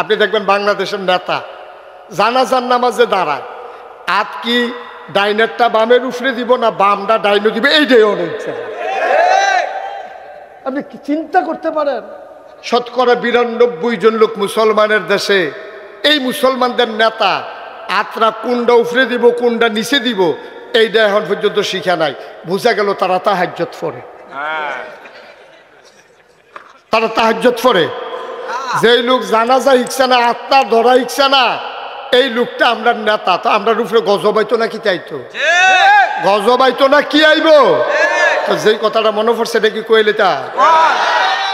আপনি দেখবেন বাংলাদেশের নেতা জানাজার নামাজে দাঁড়ায়, আত কি ডাইনেরটা বামের উপরে দিব না বামটা ডাইনে দিবে, এইটাই অনেক ইচ্ছা। আপনি কি চিন্তা করতে পারেন? শতকরা 92 জন লোক মুসলমানের দেশে, এই মুসলমানদের নেতা আতরা কোনটা উপরে দিব কোনটা নিচে দিব এইটা এখন পর্যন্ত শিখা নাই। বুঝা গেল তারা তাহাজ্জুদ পড়ে, তারা তাহাজ্জুদ পড়ে। যেই লোক জানাজা শিখছে না, আত্মা ধরা শিখছে না, এই লোকটা আমরা নেতা, তো আমরা উপরে গজব আইতো না কি চাইতো? গজব আইতো না কি আইব? তো যেই কথাটা মনে পড়ছে এটা কি কইলে তা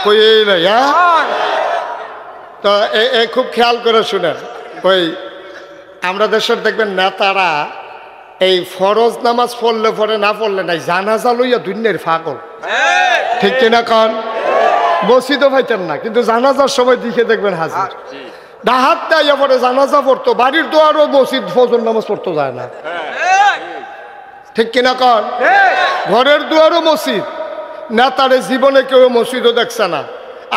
কইলে, তো খুব খেয়াল করে শুনেন। ওই আমরা দেশের দেখবেন নেতারা এই ফরজ নামাজ পড়লে পরে না পড়লে নাই, জানাজা লইয়া দুনিয়ার পাগল, ঠিক কিনা কন? মসজিদও পাইতেন না, কিন্তু জানাজার সময় দিকে দেখবেন হাজির। ডাহাত দেয়া পরে জানাজা পড়তো, বাড়ির দোয়ারও মসজিদ ফজর নামাজ পড়তো যায় না, ঠিক কিনা কন? ঘরের দুয়ারও মসজিদ, নেতারে জীবনে কেউ মসজিদও দেখছে না।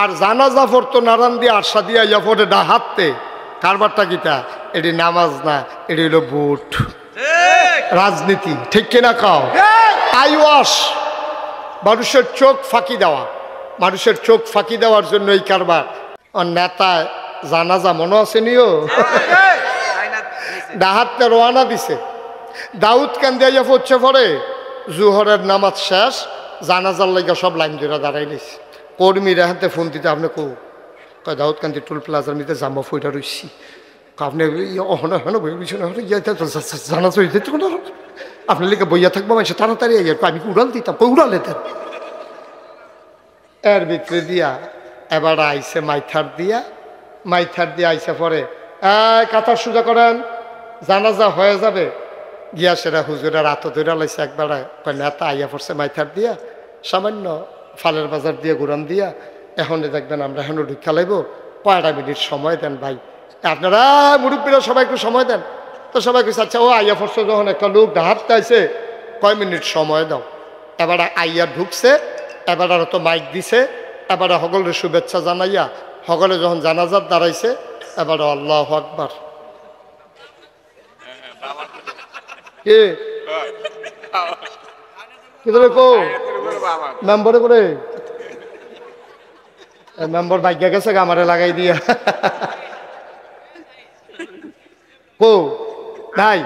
আর জানাজা পড়তো নারান দিয়ে আশা দিয়া ইয়া পরে ডাহাতে, কারবারটা কিটা? এটি নামাজ না, এটি হলো বুট, রাজনীতি, ঠিক কিনা কাও? আই ওয়াশ, মানুষের চোখ ফাঁকি দেওয়া, মানুষের চোখ ফাঁকি দেওয়ার জন্য এই কারবার। আর নেতা জানাজা মনে আছে নিও, ডাহাতে রওনা দিছে, দাউদ কান্দিয়া পড়ছে পরে জুহরের নামাজ শেষ, জানাজার লাগা সব লাইন ধরে দাঁড়াই নিছে। কর্মীরা হাতে ফোন দিতে, আপনি কো কয় দাউদ কান্দি টোল প্লাজার মধ্যে জামা ফইটা রইছি, আপনি জানাজা হইতে আপনার লিখে বইয়া থাকবো, মানুষ তাড়াতাড়ি আমি উড়াল দিতাম, কই উড়ালে দেন। এর ভিতরে দিয়া এবার আইসে মাইথার দিয়া, মাইথার দিয়ে আইসে পরে কাতার সোজা করেন, জানাজা হয়ে যাবে। গিয়া সেরা হুজুরের হাত ধরে লাইছে একবার, নেতা আইয়া পড়ছে মাইথার দিয়া, সামান্য ফালের বাজার দিয়ে ঘুরান দিয়া, এখন দেখবেন আমরা এখন ঢুকা লাইব, কয়টা মিনিট সময় দেন ভাই, আপনারা মুরব্বীরা সবাই একটু সময় দেন। তো সবাই কিছু আচ্ছা, ও আইয়া পড়ছে যখন একটা লোক হাঁটতে আইছে, কয় মিনিট সময় দাও। এবার আইয়া ঢুকছে, এবার আর তো মাইক দিছে, এবারে সকলের শুভেচ্ছা জানাইয়া সকলে যখন জানাজার দাঁড়াইছে, এবারে আল্লাহু আকবার, মেম্বরে করে মেম্বর ভাগ্যা গেছে আমারে লাগাই দিয়া কো নাই,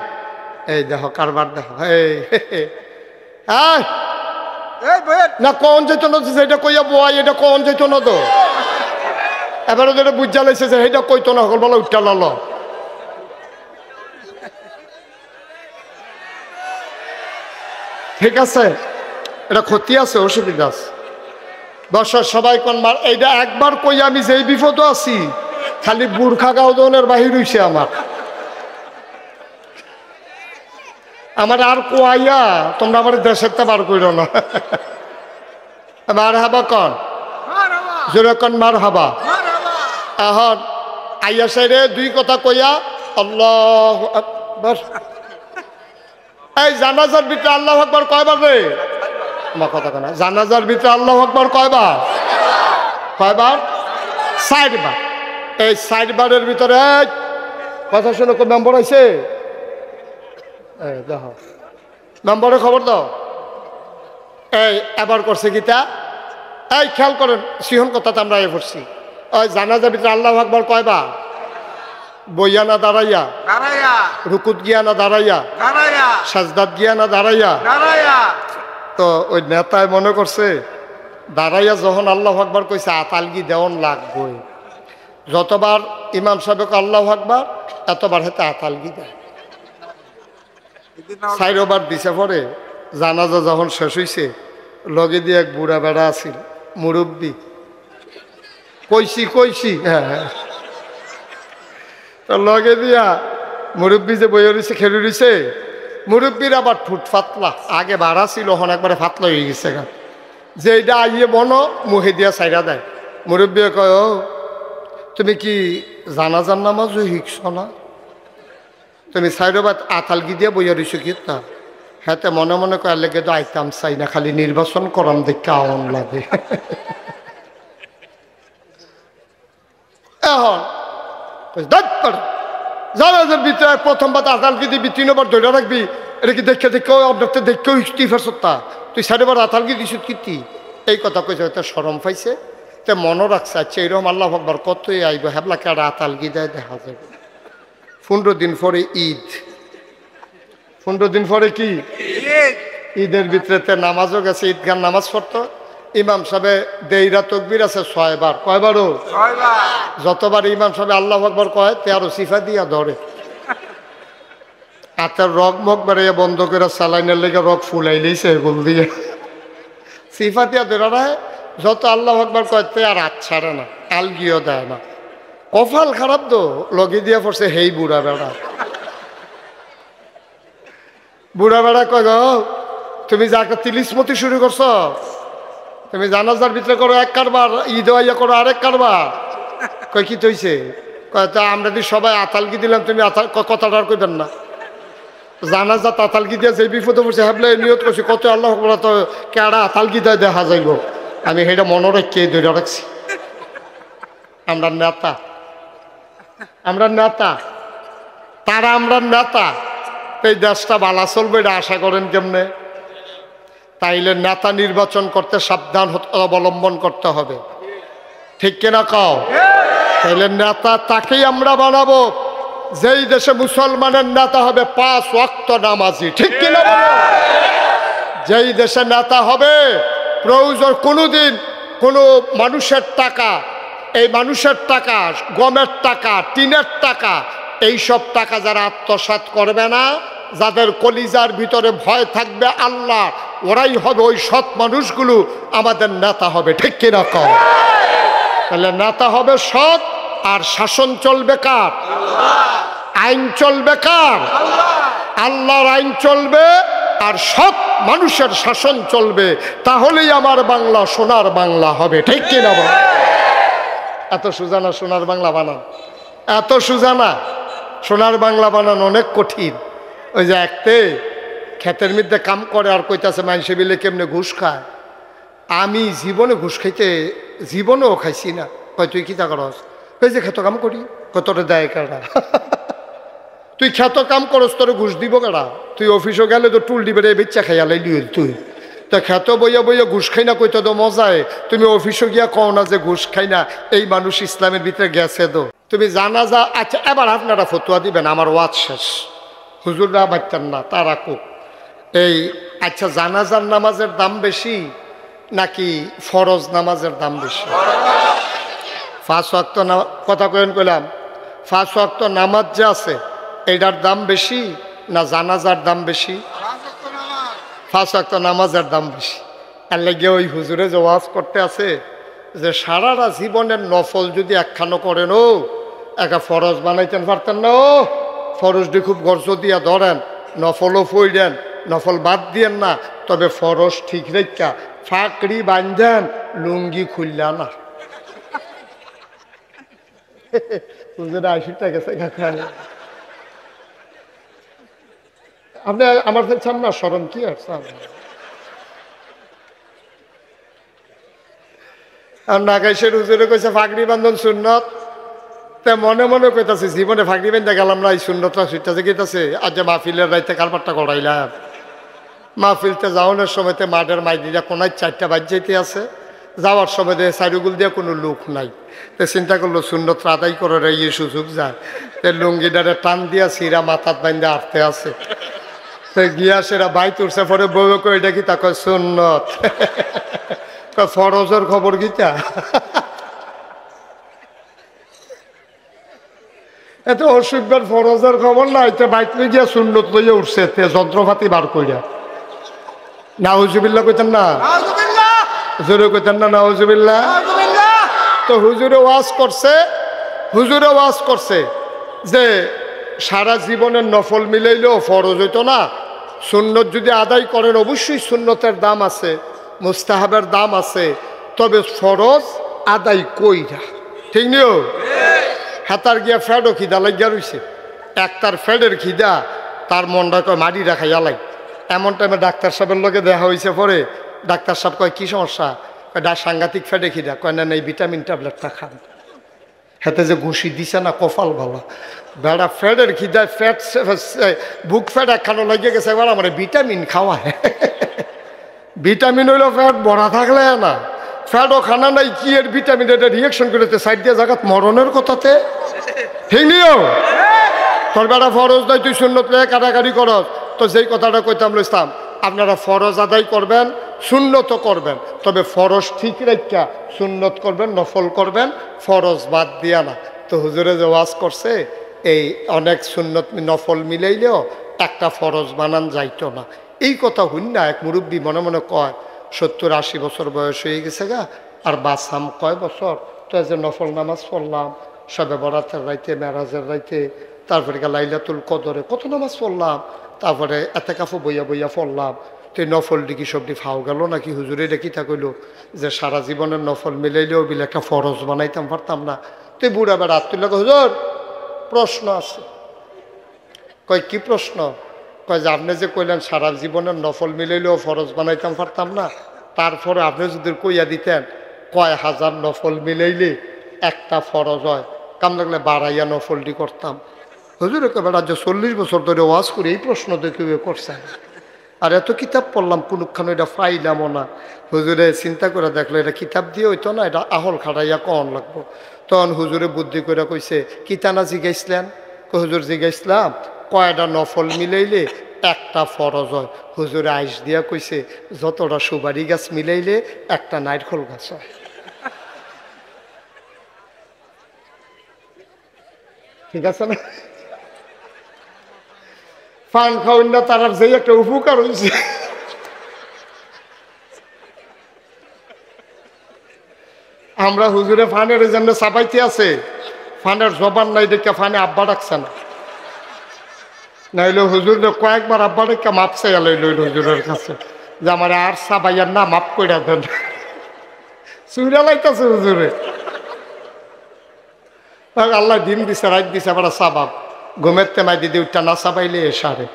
এই দেখো কারবার দেখো, না কোন যেত না সেটা কইয়া বয়, এটা কোন যেত না তো এবারে যেটা বুঝা লাইছে যে সেটা কইতো না, সকল বলা উঠা লাল। ঠিক আছে, এটা ক্ষতি আছে, অসুবিধা আছে। দর্শক সবাই কোন মার, এইটা একবার কই আমি যেই বিপদ আছি, খালি বুর্খা গাউদনের বাহির হইছে আমার আর কোয়াইয়া তোমরা আমার দেশের তা বার কইর না। মার হাবা কন, জোরে কন মার হাবা। এখন আইয়া সাইরে দুই কথা কইয়া আল্লাহু আকবার। এই জানাজার ভিতরে আল্লাহু আকবার কয়বার রে? আমার কথা কেনা, জানাজার ভিতরে আল্লাহু আকবার কয়বার? কয়বার? 60 বার। এই 60 বারের ভিতরে কথা শুনে কোন নম্বর আইছে? দেখো নম্বরে খবর দাও। এই এবার করছে গীতা, এই খেয়াল করেন, সিহন কথাতে আমরা এ পড়ছি। ওই জানাজার ভিতরে আল্লাহু আকবার কয়বার? বইয়া না দাঁড়াইয়া, রুকুত গিয়া না দাঁড়াইয়া, সাজদাত গিয়া না দাঁড়াইয়া। তো ওই নেতায় মনে করছে দাঁড়াইয়া যখন আল্লাহু আকবার কইছে আতালগি দেওয়ান লাগবই, যতবার ইমাম সাহেবকে আল্লাহু আকবার এতবার হেতে আতালগি দেয়। 4 বার দিছে পরে জানাজা যখন শেষ হইছে, লগে দিয়ে এক বুড়া বেড়া আছিল, মুরব্বী, কইছি হ্যাঁ, তো লগে দিয়া মুরব্বী যে বইয়ে রয়েছে খেলে রয়েছে, মুরব্বীর আবার ঠুট ফাতলা, আগে বাড়া ছিল হন একবারে ফাতলা হয়ে গেছে গা, যে এইটা আইয়ে বনো মুখে দিয়া সাইরা দেয়। মুরব্বী কয়, ও তুমি কি জানাজার নামাজও শিখছ না? তুমি 4 বার আতালগি দিয়া বইয়া রয়েছো কি তা? হ্যাঁ, মনে মনে কয় লেগে তো আইতাম চাই না, খালি নির্বাচন করাম দেখে আওয়ান লাগে। এখন জানাজার ভিতরে প্রথমবার আতালকি দিবি 3 নম্বর ধরে রাখবি, এটা কি দেখে আপনার দেখেও ইস্তিফার সত্তা, তুই 4 বার আতালকি দিস কীর্তি, এই কথা কইছে। হয়তো সরম পাইছে, তো মনে রাখছে আচ্ছা এরকম আল্লাহ আকবার কতই আইব, হ্যাবলাকে আর আতালকি দেয় দেখা যাবে। 15 দিন পরে ঈদ, 15 দিন পরে কি ঈদের ভিতরে নামাজও গেছে, ঈদগার নামাজ পড়তো। ইমাম সাহেব দেইরা তকবির আছে 6 বার, কয়বারও 6 বার। যতবার ইমাম সাহেব আল্লাহ আকবার কয় 13 সিফা দিয়া ধরে, হাতের রগ মগ বেড়ে বন্ধ করে সালাইনের লেগে রগ ফুলাই লইছে এগুল দিয়ে সিফা দিয়া ধরে রায়। যত আল্লাহ আকবার কয় আর হাত ছাড়ে না, আলগিও দেয় না। কপাল খারাপ তো, লগে দিয়া পড়ছে হেই বুড়া বেড়া। বুড়া বেড়া কয় গো তুমি যাকে তিলিসমতি শুরু করছো, তুমি জানাজার ভিতরে করো 1 কারবার, ঈদ হইয়া করো আরেক কারবার। কয় কি তৈছে? কয় তা আমরা যদি সবাই আতালকি দিলাম, তুমি কথাটা আর কইবেন না। জানাজা আতালকি দিয়ে যে বিপদে পড়ছে হ্যাবলে নিয়ত করছি কত আল্লাহ তো কেডা আতালকি দেয় দেখা যাইব, আমি সেটা মনে রেখে ধরে রাখছি। আমরা নেতা, আমরা নেতা, তারা আমরা নেতা, এই দেশটা ভালো চলবে এটা আশা করেন কেমনে? তাইলে নেতা নির্বাচন করতে সাবধান অবলম্বন করতে হবে, ঠিক কিনা কও? তাইলে নেতা তাকেই আমরা বানাবো যেই দেশে মুসলমানের নেতা হবে 5 ওয়াক্ত নামাজি, ঠিক কিনা বলো? যেই দেশে নেতা হবে প্রয়োজন কোনোদিন কোনো মানুষের টাকা, এই মানুষের টাকা, গমের টাকা, টিনের টাকা, এইসব টাকা যারা আত্মসাৎ করবে না, যাদের কলিজার ভিতরে ভয় থাকবে আল্লাহ, ওরাই হবে ওই সৎ মানুষগুলো আমাদের নেতা হবে, ঠিক কিনা কও? তাহলে নেতা হবে সৎ, আর শাসন চলবে কার? আইন চলবে কার? আল্লাহর আইন চলবে, আর সৎ মানুষের শাসন চলবে। তাহলেই আমার বাংলা সোনার বাংলা হবে, ঠিক কিনা বল? এত সুজানা সোনার বাংলা বানান, এত সুজানা সোনার বাংলা বানান অনেক কঠিন। ওই যে একতে ক্ষেতের মধ্যে কাম করে আর কইতাছে মানুষে বিলে কেমনে ঘুষ খায়। আমি জীবনে ঘুষ খাইতে জীবনেও খাইছি না। কয় তুই কি তা করস? ওই যে ক্ষেত কাম করি। কতটা দেয় কেডা? তুই ক্ষেত কাম করস, তোর ঘুষ দিব কেডা? তুই অফিসও গেলে তো টুল দিবে রে বেচ্চা খাইয়া লাইলি তুই তো ক্ষেত বইয়া বইয়া ঘুষ খাই না, কইতে তো মজায়। তুমি অফিসও গিয়া কও না যে ঘুষ খাই না, এই মানুষ ইসলামের ভিতরে গেছে তো। তুমি জানাজা, আচ্ছা এবার আপনারা ফতুয়া দিবেন, আমার ওয়াজ শেষ, হুজুররা বাচ্চান না তারা কোক। এই আচ্ছা জানাজার নামাজের দাম বেশি নাকি ফরজ নামাজের দাম বেশি? 5 ওয়াক্ত কথা কইলাম, 5 ওয়াক্ত নামাজ যে আছে এটার দাম বেশি না জানাজার দাম বেশি? 5 ওয়াক্ত নামাজের দাম বেশি। আর লেগে ওই হুজুরে যে ওয়াজ করতে আছে যে সারাটা জীবনের নফল যদি একখানো করেন, ও একা ফরজ বানাইতেন পারতেন না। ও ফরজটি খুব গর্জ দিয়া ধরেন, নফলও ফইরেন, নফল বাদ দিয়েন না, তবে ফরজ ঠিক রেখা ফাঁকড়ি বান্ধেন, লুঙ্গি খুললা না। হুজুরে 80 টাকা আপনি আমার চান না, স্মরণ কি আর চান? আর নাগাইশের হুজুরে কইছে ফাঁকড়ি বান্ধন সুন্নত, তে মনে মনে কইতাছে জীবনে ফাঁকড়ি বান্ধা গেলাম না, এই সুন্নতটা সুইটাছে গেতেছে। আজ যে মাহফিলের রাইতে কারবারটা করাইলাম, মাহফিলতে যাওয়ানোর সময়তে মাঠের মাইদিরা কোনায় 4টা বাজ যাইতে আছে, যাওয়ার সময় দিয়ে সাইডুগুল দিয়ে কোনো লোক নাই। তো চিন্তা করলো সুন্নত আদায় করার এই সুযোগ যায়, তো লুঙ্গিটারে টান দিয়া সিরা মাথাত বান্ধে আটতে আছে। তো গিয়া সেরা বাইত উঠছে, পরে বউ কই এটা কি? তা কয় সুন্নত। ফরজের খবর গীতা এত অসুখবার ফরজের খবর নাই, তো বাইতে গিয়া সুন্নত লইয়া উঠছে, যন্ত্রপাতি বার কইরা। নাউজুবিল্লাহ কইতেন না, হুজুরে কইতেন না নাউজুবিল্লাহ। তো হুজুরে ওয়াজ করছে, হুজুরে ওয়াজ করছে যে সারা জীবনের নফল মিলাইলেও ফরজ হইতো না, সুন্নত যদি আদায় করেন অবশ্যই সুন্নতের দাম আছে, মুস্তাহাবের দাম আছে, তবে ফরজ আদায় কইরা, ঠিক নিও। হাতার গিয়া ফ্যাডও খিদা লাগিয়া রইছে, একটার ফ্যাডের খিদা তার মনটা কয় মারি রাখা জ্বালাই। এমন টাইমে ডাক্তার সাহেবের লগে দেখা হয়েছে, পরে ডাক্তার সাহেব কয় কি সমস্যা? কয় সাংঘাতিক ফ্যাডে খিদা। কয় না এই ভিটামিন ট্যাবলেটটা খান। হাতে যে ঘুষি দিছে না কপাল ভালো, বেড়া ফ্যাটের খিদায় ফ্যাট বুক ফ্যাট একখানো লাগিয়ে গেছে, এবার আমার ভিটামিন খাওয়া ভিটামিন হইলো ফ্যাট ভরা থাকলে না, ফ্যাটও খানা নাই কি এর ভিটামিন, এটা রিয়েকশন করেছে সাইড দিয়ে জায়গাত মরণের কথাতে, ঠিক নিও তোর বেড়া ফরজ নাই তুই সুন্নত লেগে কাটাকাটি করস, তো যেই কথাটা কইতাম ইসলাম আপনারা ফরজ আদায় করবেন, সুন্নত করবেন, তবে ফরজ ঠিক রাখা সুন্নত করবেন, নফল করবেন, ফরজ বাদ দিয়া না। তো হুজুরে যে ওয়াজ করছে এই অনেক সুন্নত নফল মিলাইলেও একটা ফরজ বানান যাইতো না, এই কথা হইন না এক মুরব্বী মনে মনে কয় 70-80 বছর বয়স হয়ে গেছে গা, আর বাসাম কয় বছর, তো যে নফল নামাজ পড়লাম সবে বরাতের রাইতে, মেরাজের রাইতে, তারপরে লাইলাতুল কদরে কত নামাজ পড়লাম, তারপরে এতে কাফু বইয়া বইয়া পড়লাম, তো এই নফল ডিকি সবটি ফাও গেল নাকি হুজুরে এটা কিতা কইল যে সারা জীবনের নফল মিলাইলেও বিলে একটা ফরজ বানাইতাম পারতাম না। তুই বুড়া বেড়া তুই হুজুর প্রশ্ন আছে, কয় কি প্রশ্ন, কয় যে আপনি যে কইলেন সারা জীবনের নফল মিলাইলেও ফরজ বানাইতাম পারতাম না, তারপরে আপনি যদি কইয়া দিতেন কয় হাজার নফল মিলাইলে একটা ফরজ হয়, কাম লাগলে বাড়াইয়া নফলটি করতাম। হুজুর একেবারে আজ 40 বছর ধরে ওয়াজ করে এই প্রশ্ন দেখে করছেন, আর এত কিতাব পড়লাম কোনখানে এটা পাইলামও না। হুজুরে চিন্তা করে দেখলো এটা কিতাব দিয়ে হইতো না, এটা আহল খাটাইয়া কন লাগবো। তখন হুজুরে বুদ্ধি করে কইছে কিতানা জিগাইছিলেন, হুজুর জিগাইছিলাম কয়টা নফল মিলাইলে একটা ফরজ হয়। হুজুরে আইস দিয়া কইছে যতটা সুপারি গাছ মিলাইলে একটা নারকেল গাছ হয়। ঠিক আছে না, পান খাওয়ান না তার যে একটা উপকার হয়েছে। আমরা হুজুরে ফানের জন্য চাপাইতে আছে, ফানের জবান নাই দেখে ফানে আব্বা ডাকছে না, নাইলে হুজুর কয়েকবার আব্বা ডেকে মাপ চাইয়া লইল হুজুরের কাছে যে আমার আর চাপাইয়ার না মাপ কইরা দেন, চুরা লাইতেছে হুজুরে। আল্লাহ দিন দিছে রাত দিছে আবার চাবাব, ঘুমের তেমাই দিদি উঠটা না চাপাইলে সারে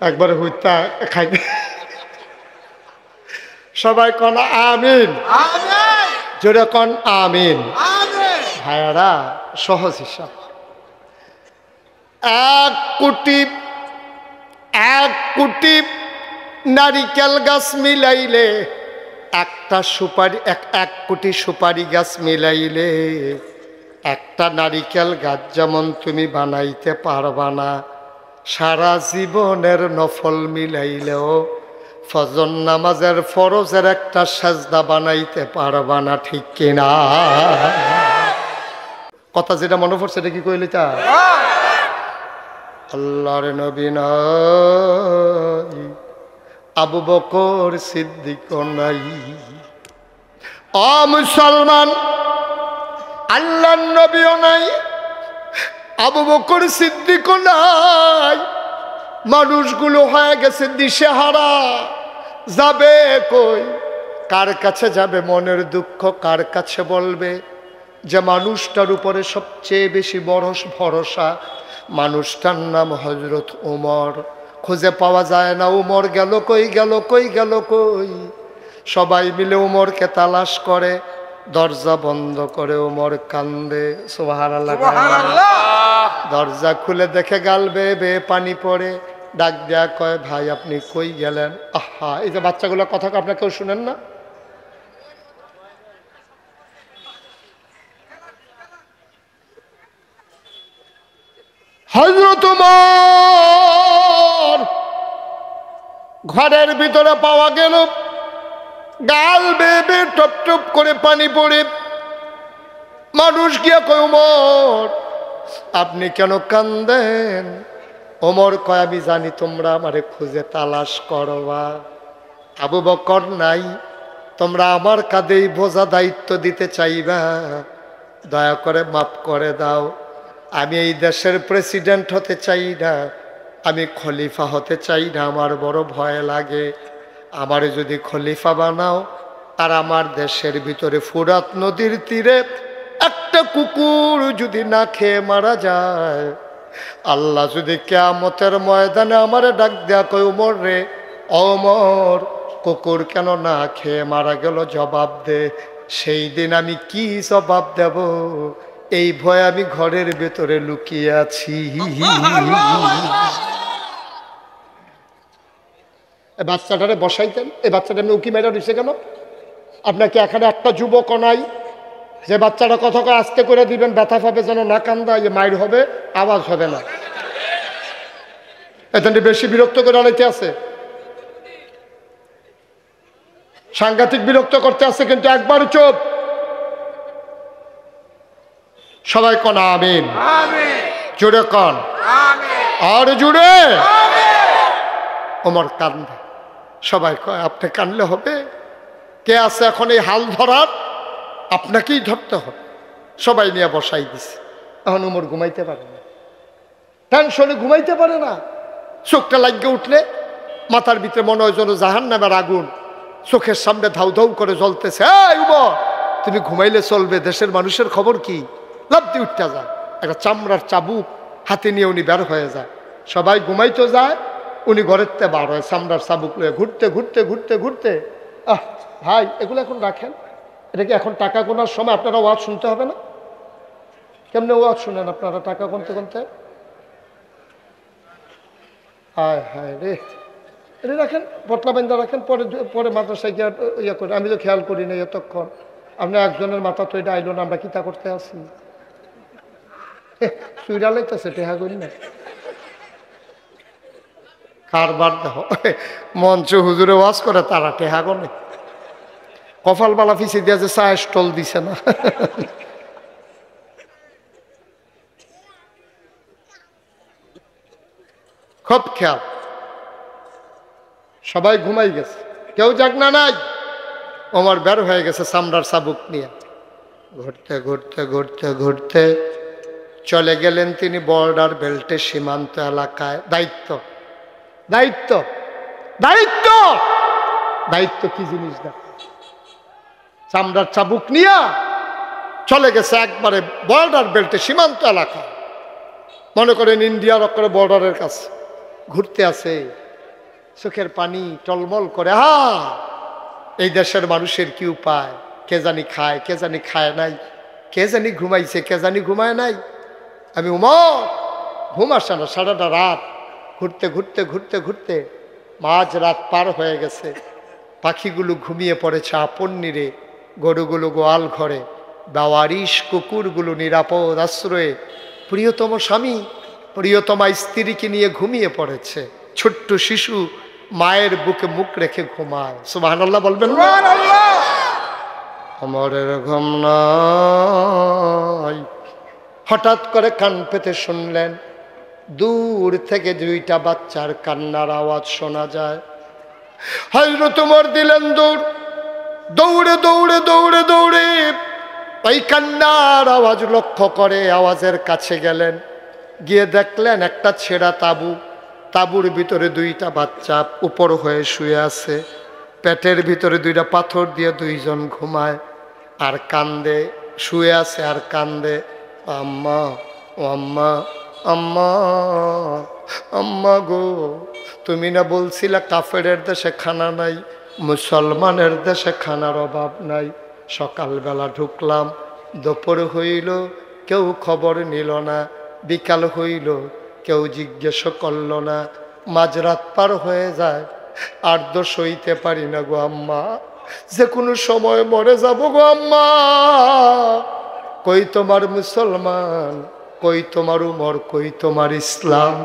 একবারে হুইতা খাইতে। সবাই কন আমিন, জোরে কন আমিন। ভাইয়ারা সহজ হিসাব, 1 কোটি নারিকেল গাছ মিলাইলে একটা সুপারি, 1 কোটি সুপারি গাছ মিলাইলে একটা নারিকেল গাছ যেমন তুমি বানাইতে পারবা না, সারা জীবনের নফল মিলাইলেও ফজর নামাজের ফরজের একটা সাজদা বানাইতে পারবা না, ঠিক কিনা? কথা যেটা মনে পড়ছে এটা কি কইলি তা আল্লাহর নবী নাই, আবু বকর সিদ্দিক নাই, ও মুসলমান আল্লাহর নবীও নাই, আবু বকর সিদ্দিক নাই, মানুষগুলো হয়ে গেছে দিশেহারা, যাবে কই, কার কাছে যাবে, মনের দুঃখ কার কাছে বলবে? যে মানুষটার উপরে সবচেয়ে বেশি বড় ভরসা, মানুষটার নাম হযরত ওমর, খুঁজে পাওয়া যায় না। ওমর গেল কই, গেল কই, গেল কই, সবাই মিলে ওমরকে তালাশ করে, দরজা বন্ধ করে ওমর কান্দে, সুবহানাল্লাহ। দরজা খুলে দেখে গাল বেয়ে বেয়ে পানি পড়ে, ডাক দেয়া কয় ভাই আপনি কই গেলেন? আহা, এই যে বাচ্চাগুলো কথা আপনার কেউ শুনেন না? হযরত ওমর ঘরের ভিতরে পাওয়া গেল, গাল বেয়ে বেয়ে টপ টপ করে পানি পড়ে। মানুষ গিয়া কয় ওমর আপনি কেন কান্দেন? ওমর কয় আমি জানি তোমরা আমারে খুঁজে তালাশ করবা, আবু বকর নাই, তোমরা আমার কাঁধেই বোঝা দায়িত্ব দিতে চাইবা, দয়া করে মাফ করে দাও। আমি এই দেশের প্রেসিডেন্ট হতে চাই না, আমি খলিফা হতে চাই না, আমার বড় ভয় লাগে। আমারে যদি খলিফা বানাও আর আমার দেশের ভিতরে ফুরাত নদীর তীরে একটা কুকুর যদি না খেয়ে মারা যায়, আল্লাহ যদি কিয়ামতের ময়দানে আমারে ডাক দেয়া কই ওমর রে, ওমর কুকুর কেন না খেয়ে মারা গেল, জবাব দে। সেই দিন আমি কি জবাব দেব এই ভয় আমি ঘরের ভেতরে লুকিয়ে আছি। বাচ্চাটারে বসাইতেন, এই বাচ্চাটা এমনি উকি মেরা দিছে কেন? আপনাকে এখানে একটা যুবক নাই যে বাচ্চাটা কথা আস্তে করে দিবেন, ব্যথা পাবে যেন না কান্দা, ইয়ে মাইর হবে, আওয়াজ হবে না। এখানটি বেশি বিরক্ত করে আলাইতে আছে, সাংঘাতিক বিরক্ত করতে আছে, কিন্তু একবার চুপ। সবাই কন আমিন, জুড়ে কন আর জুড়ে। ওমর কান্দে, সবাই কয় আপনি কানলে হবে? কে আছে এখন এই হাল ধরার? আপনাকেই ধরতে হবে। সবাই নিয়ে বসাই দিছে। এখন ওমর ঘুমাইতে পারে না, টেনশনে ঘুমাইতে পারে না। চোখটা লাগিয়ে উঠলে মাথার ভিতরে মনে হয় যেন জাহান্নামের আগুন চোখের সামনে ধাউ ধাউ করে জ্বলতেছে। এই ওমর, তুমি ঘুমাইলে চলবে? দেশের মানুষের খবর কি? লাফ দিয়ে উঠতে যায়, একটা চামড়ার চাবুক হাতে নিয়ে উনি বের হয়ে যায়। সবাই ঘুমাইতে যায়, উনি ঘরের তে বার হয় চামড়ার চাবুক লয়ে, ঘুরতে ঘুরতে ঘুরতে ঘুরতে। ভাই এগুলো এখন রাখেন, এটা কি এখন টাকা গোনার সময়? আপনারা ওয়াজ শুনতে হবে না? কেমনে ওয়াজ শুনেন আপনারা টাকা গুনতে গুনতে? হায় হায় রে, এটা রাখেন, পটলা বান্ধা রাখেন, পরে পরে মাদ্রাসায় গিয়ে ইয়ে করে। আমি তো খেয়াল করি না এতক্ষণ। আপনি একজনের মাথা তো এটা আইলো না, আমরা কিতা করতে আসি? সুইরা লাইতেছে টেহা করি না কারবার। দেখো মঞ্চ হুজুরে ওয়াজ করে, তারা টেহা করে কপাল বালা ফিসে দিয়ে যে চা স্টল দিছে না। খুব খেয়াল। সবাই ঘুমাই গেছে, কেউ জাগনা নাই। ওমর বের হয়ে গেছে চামড়ার চাবুক নিয়ে। ঘুরতে ঘুরতে ঘুরতে ঘুরতে চলে গেলেন তিনি বর্ডার বেল্টে, সীমান্ত এলাকায়। দায়িত্ব দায়িত্ব দায়িত্ব দায়িত্ব কি জিনিস দেখ। চামড়ার চাবুক নিয়ে চলে গেছে একবারে বর্ডার বেল্টে, সীমান্ত এলাকা। মনে করেন ইন্ডিয়ার অক্ষরে বর্ডারের কাছে ঘুরতে আছে, চোখের পানি টলমল করে। এই দেশের মানুষের কি উপায়? কে জানি খায়, কে জানি খায় নাই, কে জানি ঘুমাইছে, কে জানি ঘুমায় নাই। আমি উমর, ঘুম আসে না। সারাটা রাত ঘুরতে ঘুরতে ঘুরতে ঘুরতে মাঝ রাত পার হয়ে গেছে। পাখিগুলো ঘুমিয়ে পড়েছে আপন নিরে, গরুগুলো গোয়াল ঘরে, বাওয়ারিশ কুকুরগুলো নিরাপদ আশ্রয়ে, প্রিয়তম স্বামী প্রিয়তমা স্ত্রীকে নিয়ে ঘুমিয়ে পড়েছে। ছোট্ট শিশু মায়ের বুকে মুখ রেখে ঘুমায়। সুবহানাল্লাহ বলবেন না? অমরের ঘুম নাই। হঠাৎ করে কান পেতে শুনলেন দূর থেকে দুইটা বাচ্চার কান্নার আওয়াজ শোনা যায়। হযরত ওমর দিলেন দৌড়, দৌড়ে দৌড়ে দৌড়ে দৌড়ে ওই কান্নার আওয়াজ লক্ষ্য করে আওয়াজের কাছে গেলেন। গিয়ে দেখলেন একটা ছেঁড়া তাঁবু, তাঁবুর ভিতরে দুইটা বাচ্চা উপর হয়ে শুয়ে আছে। পেটের ভিতরে দুইটা পাথর দিয়ে দুইজন ঘুমায় আর কান্দে, শুয়ে আছে আর কান্দে। আম্মা ও আম্মা, আম্মা আম্মা গো, তুমি না বলছিলা কাফেরের দেশে খানা নাই, মুসলমানের দেশে খানার অভাব নাই। সকালবেলা ঢুকলাম, দুপুর হইল, কেউ খবর নিল না। বিকাল হইল, কেউ জিজ্ঞেস করল না। মাঝরাত পার হয়ে যায়, আর তো সইতে পারি না গো আম্মা, যে কোনো সময় মরে যাব গো আম্মা। কই তোমার মুসলমান, কই তোমার উমর, কই তোমার ইসলাম?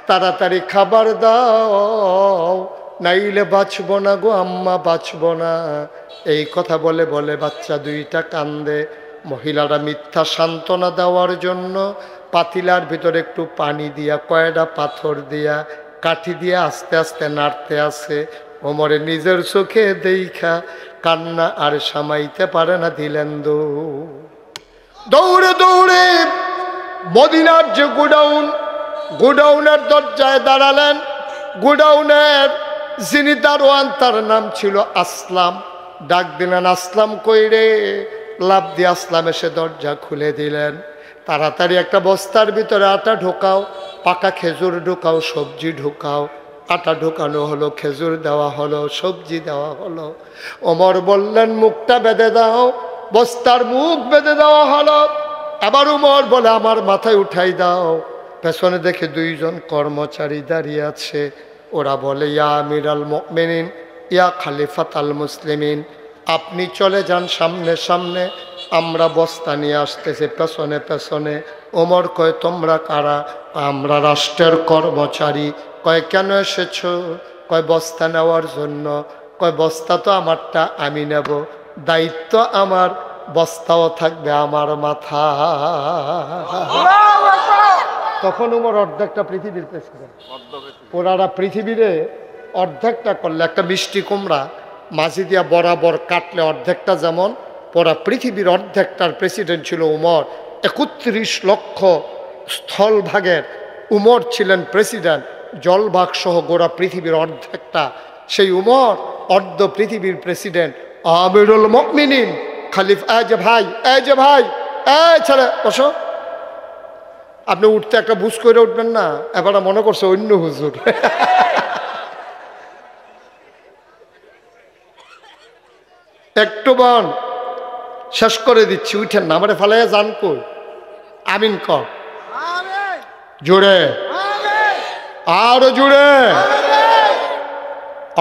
তাড়াতাড়ি খাবার দাও, নাইলে বাঁচব না গো আম্মা, বাঁচব না। এই কথা বলে বলে বাচ্চা দুইটা কান্দে। মহিলারা মিথ্যা সান্ত্বনা দেওয়ার জন্য পাতিলার ভিতরে একটু পানি দিয়া, কয়টা পাথর দিয়া, কাঠি দিয়ে আস্তে আস্তে নাড়তে আছে। ওমরে নিজের চোখে দেখা কান্না আর সামাইতে পারে না, দিলেন দৌড়ে দৌড়ে মদিনার যে গোডাউন, গোডাউনের দরজায় দাঁড়ালেন। গোডাউনের যিনি দারোয়ান তার নাম ছিল আসলাম। ডাক দিলেন, আসলাম কই রে? লাফ দিয়ে আসলাম এসে দরজা খুলে দিলেন। তাড়াতাড়ি একটা বস্তার ভিতরে আটা ঢোকাও, পাকা খেজুর ঢোকাও, সবজি ঢোকাও। আটা ঢোকানো হলো, খেজুর দেওয়া হলো, সবজি দেওয়া হলো। ওমর বললেন মুখটা বেঁধে দাও। বস্তার মুখ বেঁধে দেওয়া হলো। আবার উমর বলে আমার মাথায় উঠাই দাও। পেছনে দেখে দুইজন কর্মচারী দাঁড়িয়ে আছে। ওরা বলে ইয়া আমিরাল মুমিনিন, ইয়া খলিফাতাল মুসলিমিন, আপনি চলে যান সামনে সামনে, আমরা বস্তা নিয়ে আসতেছি পেছনে পেছনে। ওমর কয় তোমরা কারা? আমরা রাষ্ট্রের কর্মচারী। কয় কেন এসেছো? কয় বস্তা নেওয়ার জন্য। কয় বস্তা তো আমারটা, আমি নেব, দায়িত্ব আমার, বস্তাও থাকবে আমার মাথা। তখন ওমর অর্ধেকটা পৃথিবীর প্রেসিডেন্ট। ওনারা পৃথিবীরে অর্ধেকটা করলে, একটা মিষ্টি কুমড়া মাঝি দিয়া বরাবর কাটলে অর্ধেকটা যেমন, পুরা পৃথিবীর অর্ধেকটার প্রেসিডেন্ট ছিল উমর। ৩১ লক্ষ স্থলভাগের উমর ছিলেন প্রেসিডেন্ট, জলভাগ সহ গোড়া পৃথিবীর অর্ধেকটা সেই উমর, অর্ধ পৃথিবীর প্রেসিডেন্ট আমিরুল মুমিনিন খলিফা। এই যে ভাই, এই যে ভাই, এই ছেলে বসো। আপনি উঠতে একটা বুঝ করে উঠবেন না, এবার মনে করছে অন্য হুজুর। একটু বন শেষ করে দিচ্ছি, উঠেন না, আমারে ফালাইয়া যান কই? আমিন কর জোরে, আরো জোরে।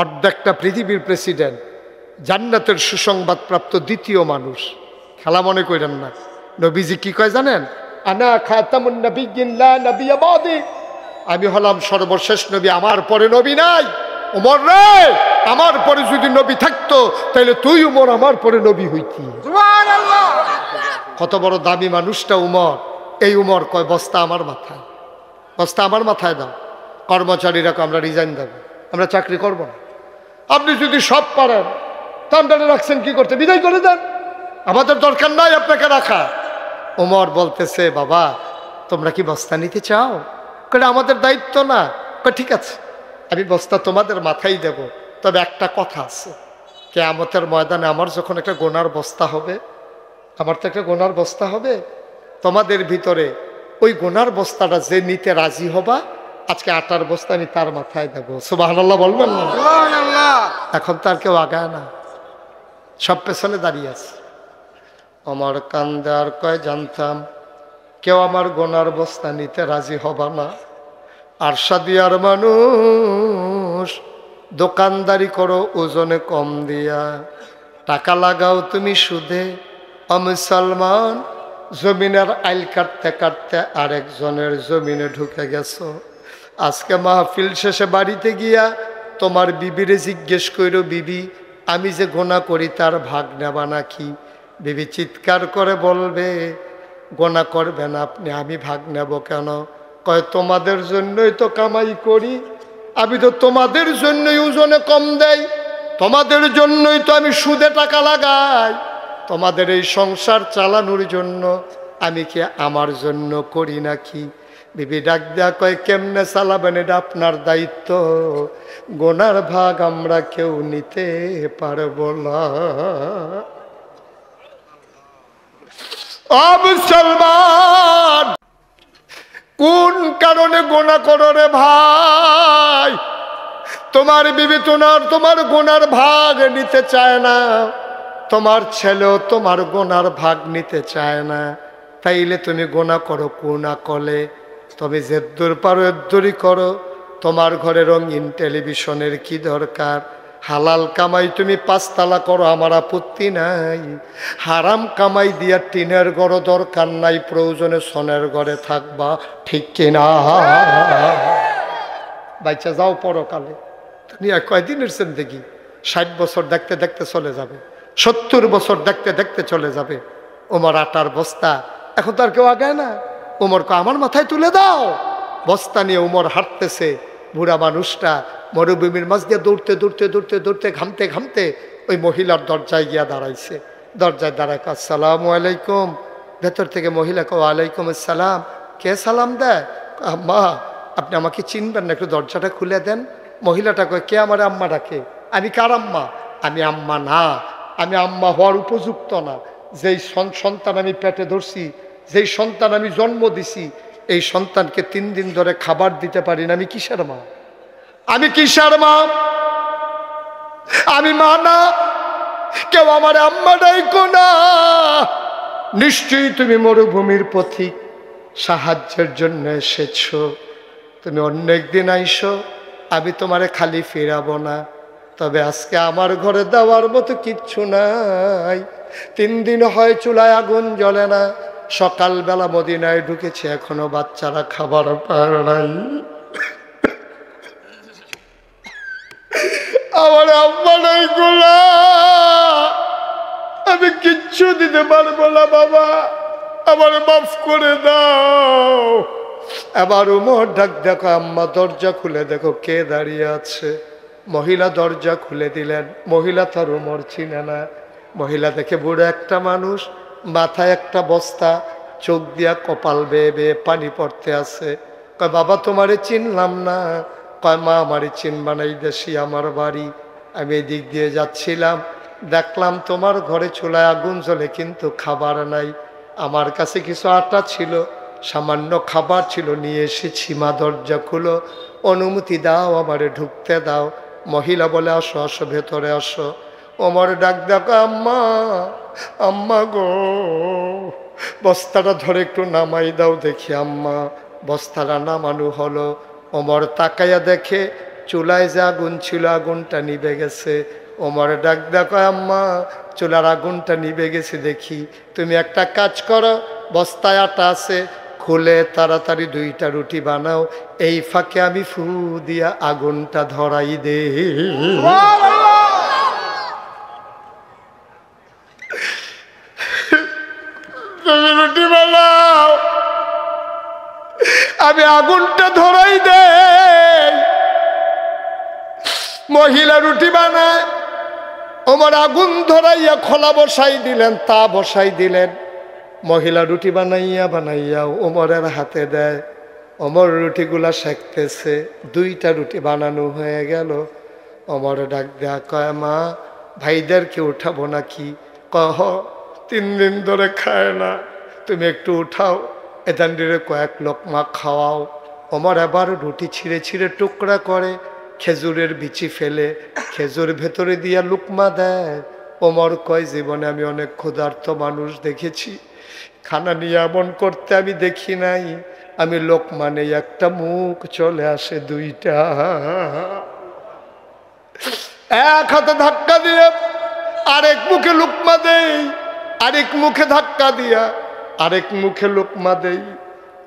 অর্ধেকটা পৃথিবীর প্রেসিডেন্ট, জান্নাতের সুসংবাদ প্রাপ্ত দ্বিতীয় মানুষ। খেলা মনে করেন না। নবীজি কি কয় জানেন? আনা খাতামুন নবিয়্যিন লা নবিয়্যা বাদি, আমি হলাম সর্বশেষ নবী, আমার পরে নবী নাই। ওমর রে, আমার পরে যদি নবী থাকতো তাহলে তুই উমর আমার পরে নবী হইতি। সুবহানাল্লাহ। কত বড় দামি মানুষটা উমর। এই উমর কয় বস্তা আমার মাথায়, বস্তা আমার মাথায় দাও। কর্মচারীরা আমরা রিজাইন দেব, আমরা চাকরি করব না। আপনি যদি সব পারেন তান্ডারে রাখছেন কি করতে? বিদায় করে দেন, আমাদের দরকার নাই আপনাকে রাখা। ওমর বলতেছে বাবা তোমরা কি বস্তা নিতে চাও? কলে আমাদের দায়িত্ব না। ঠিক আছে আমি বস্তা তোমাদের মাথায় দেব, তবে একটা কথা আছে, কিয়ামতের ময়দানে আমার যখন একটা গোনার বস্তা হবে, আমার তো একটা গোনার বস্তা হবে, তোমাদের ভিতরে ওই গোনার বস্তাটা যে নিতে রাজি হবা, আজকে আটার বস্তা আমি তার মাথায় দেবো। সুবহানাল্লাহ বলবেন না? এখন তার কেউ আগায় না, সব পেছনে দাঁড়িয়ে আছে। আমার কান্দে আর কয় জানতাম কেউ আমার গোনার বস্তা নিতে রাজি হবা না। আর সাদিয়ার মানুষ দোকানদারি করো ওজনে কম দিয়া, টাকা লাগাও তুমি সুদে। মুসলমান জমিনের আইল কাটতে কাটতে আরেকজনের জমিনে ঢুকে গেছো। আজকে মাহফিল শেষে বাড়িতে গিয়া তোমার বিবিরে জিজ্ঞেস করো, বিবি আমি যে গোনা করি তার ভাগ নেবা নাকি? বিবি চিৎকার করে বলবে গোনা করবেন আপনি, আমি ভাগ নেব কেন? কয় তোমাদের জন্যই তো কামাই করি, আমি তো তোমাদের জন্যই ওজনে কম দেই, তোমাদের জন্যই তো আমি সুদে টাকা লাগাই, তোমাদের এই সংসার চালানোর জন্য, আমি কি আমার জন্য করি নাকি? বিবি ডাক দেয়া কয় কেমনে চালাবেন এটা আপনার দায়িত্ব, গোনার ভাগ আমরা কেউ নিতে পারবো না। মুসলমান কোন কারণে গোনা করো রে ভাই? তোমার বিবি তোমার গোনার ভাগ নিতে চায় না, তোমার ছেলেও তোমার গোনার ভাগ নিতে চায় না, তাইলে তুমি গোনা করো কোনা কলে, তবে যেদ্দুর পারো এদ্দুরই করো। তোমার ঘরে রঙিন টেলিভিশনের কি দরকার? হালাল কামাই তুমি 5 তালা করো, আমার আপত্তি নাই। হারাম কামাই দিয়া টিনের ঘর দরকার নাই, প্রয়োজনে সোনের ঘরে থাকবা, ঠিক কিনা? বাইচা যাও পরকালে, দুনিয়া কয়দিনের জিন্দেগি? 60 বছর দেখতে দেখতে চলে যাবে, 70 বছর দেখতে দেখতে চলে যাবে। ওমর আটার বস্তা, এখন তো আর কেউ আগায় না। ওমরকে আমার মাথায় তুলে দাও। বস্তা নিয়ে ওমর হাঁটতেছে। বুড়া মানুষটা মরুভূমির মাঝ দিয়ে দৌড়তে দৌড়তে দৌড়তে দৌড়তে ঘামতে ঘামতে ওই মহিলার দরজায় গিয়া দাঁড়াইছে। দরজায় দাঁড়ায় আসসালামু আলাইকুম। ভেতর থেকে মহিলা কো ওয়ালাইকুম আসসালাম। কে সালাম দেয়? আম্মা আপনি আমাকে চিনবেন না, একটু দরজাটা খুলে দেন। মহিলাটা কয় কে আমার আম্মা ডাকে? আমি কার আম্মা? আমি আম্মা না, আমি আম্মা হওয়ার উপযুক্ত না। যেই সন্তান আমি পেটে ধরছি, যেই সন্তান আমি জন্ম দিছি, এই সন্তানকে 3 দিন ধরে খাবার দিতে পারি না, আমি কিসের মা? আমি কিসের মা? আমি মা না, কেউ আমার আম্মা ডাইকো না। নিশ্চয়ই তুমি মরুভূমির পথিক, সাহায্যের জন্য এসেছ। তুমি অন্য একদিন আইসো, আমি তোমারে খালি ফিরাবো না। তবে আজকে আমার ঘরে দেওয়ার মতো কিচ্ছু নাই। 3 দিন হয় চুলায় আগুন জ্বলে না। সকালবেলা মদিনায় ঢুকেছে, এখনো বাচ্চারা খাবার পায় নাই। আমার আম্মা নাই গোলা, আমি কিচ্ছু দিতে পারবো না বাবা, আমার মাফ করে দাও। এবার উমর ডাক, দেখো আম্মা দরজা খুলে দেখো কে দাঁড়িয়ে আছে। মহিলা দরজা খুলে দিলেন। মহিলা তার উমর চিনে না। মহিলা দেখে বুড়ো একটা মানুষ, মাথায় একটা বস্তা, চোখ দিয়া কপাল বেয়ে বেয়ে পানি পড়তে আছে। কয় বাবা তোমারে চিনলাম না। কয় মা আমারে চিনবা না, এই দেশি আমার বাড়ি। আমি এদিক দিয়ে যাচ্ছিলাম, দেখলাম তোমার ঘরে চুলায় আগুন জ্বলে কিন্তু খাবার নাই। আমার কাছে কিছু আটা ছিল, সামান্য খাবার ছিল, নিয়ে এসেছি। মা দরজা খুলো, অনুমতি দাও, আমারে ঢুকতে দাও। মহিলা বলে আসো আসো, ভেতরে আসো। ওমর ডাক দেখো আম্মা, আম্মা গো, বস্তাটা ধরে একটু নামাই দাও দেখি। আম্মা বস্তাটা নামানো হলো। ওমর তাকাইয়া দেখে চুলায় যে আগুন ছিল আগুনটা নিভে গেছে। ওমর ডাক দেখো আম্মা, চুলার আগুনটা নিভে গেছে দেখি। তুমি একটা কাজ করো, বস্তায় আটা আছে, খুলে তাড়াতাড়ি 2টা রুটি বানাও, এই ফাঁকে আমি ফু দিয়া আগুনটা ধরাই দে। তুমি রুটি বানাও, আমি আগুনটা ধরাই দে। মহিলা রুটি বানায়, ওমর আগুন ধরাইয়া খোলা বসাই দিলেন, তা বসাই দিলেন। মহিলা রুটি বানাইয়া বানাইয়া ওমরের হাতে দেয়। ওমর রুটিগুলা সেঁকতেছে। 2টা রুটি বানানো হয়ে গেল। ওমর ডাক দেয়া, কয় মা ভাইদেরকে উঠাবো নাকি? কহ 3 দিন ধরে খায় না, তুমি একটু উঠাও, এদান্ডিরে কয়েক লোকমা খাওয়াও। ওমর এবার রুটি ছিঁড়ে ছিঁড়ে টুকরা করে, খেজুরের বিচি ফেলে খেজুর ভেতরে দিয়া লুকমা দেয়। ওমর কয় জীবনে আমি অনেক ক্ষুধার্ত মানুষ দেখেছি, খানা নিয়ে এমন করতে আমি দেখি নাই। আমি লোকমা নেই, একটা মুখ চলে আসে 2টা। এক হাতে ধাক্কা দিয়ে আরেক মুখে লুকমা দেই, আরেক মুখে ধাক্কা দিয়া আরেক মুখে লুকমা দেই।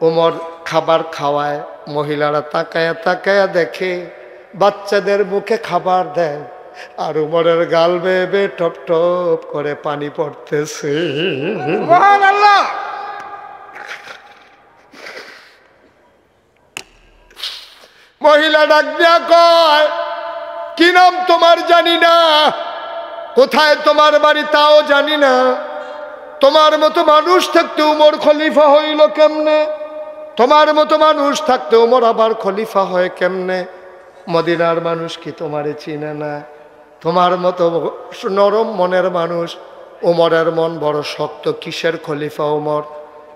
ওমর খাবার খাওয়ায়, মহিলারা তাকায়া তাকায়া দেখে, বাচ্চাদের মুখে খাবার দেয়, আর উমরের গাল বেয়ে বেয়ে টপ টপ করে পানি পড়তেছে। মহিলা ডাক দিয়া কয়, কি নাম তোমার জানি না, কোথায় তোমার বাড়ি তাও জানি না, তোমার মতো মানুষ থাকতে উমর খলিফা হইল কেমনে? তোমার মতো মানুষ থাকতে উমর আবার খলিফা হয় কেমনে? মদিনার মানুষ কি তোমারে চিনে না? তোমার মতো নরম মনের মানুষ, উমরের মন বড় শক্ত, কিসের খলিফা উমর?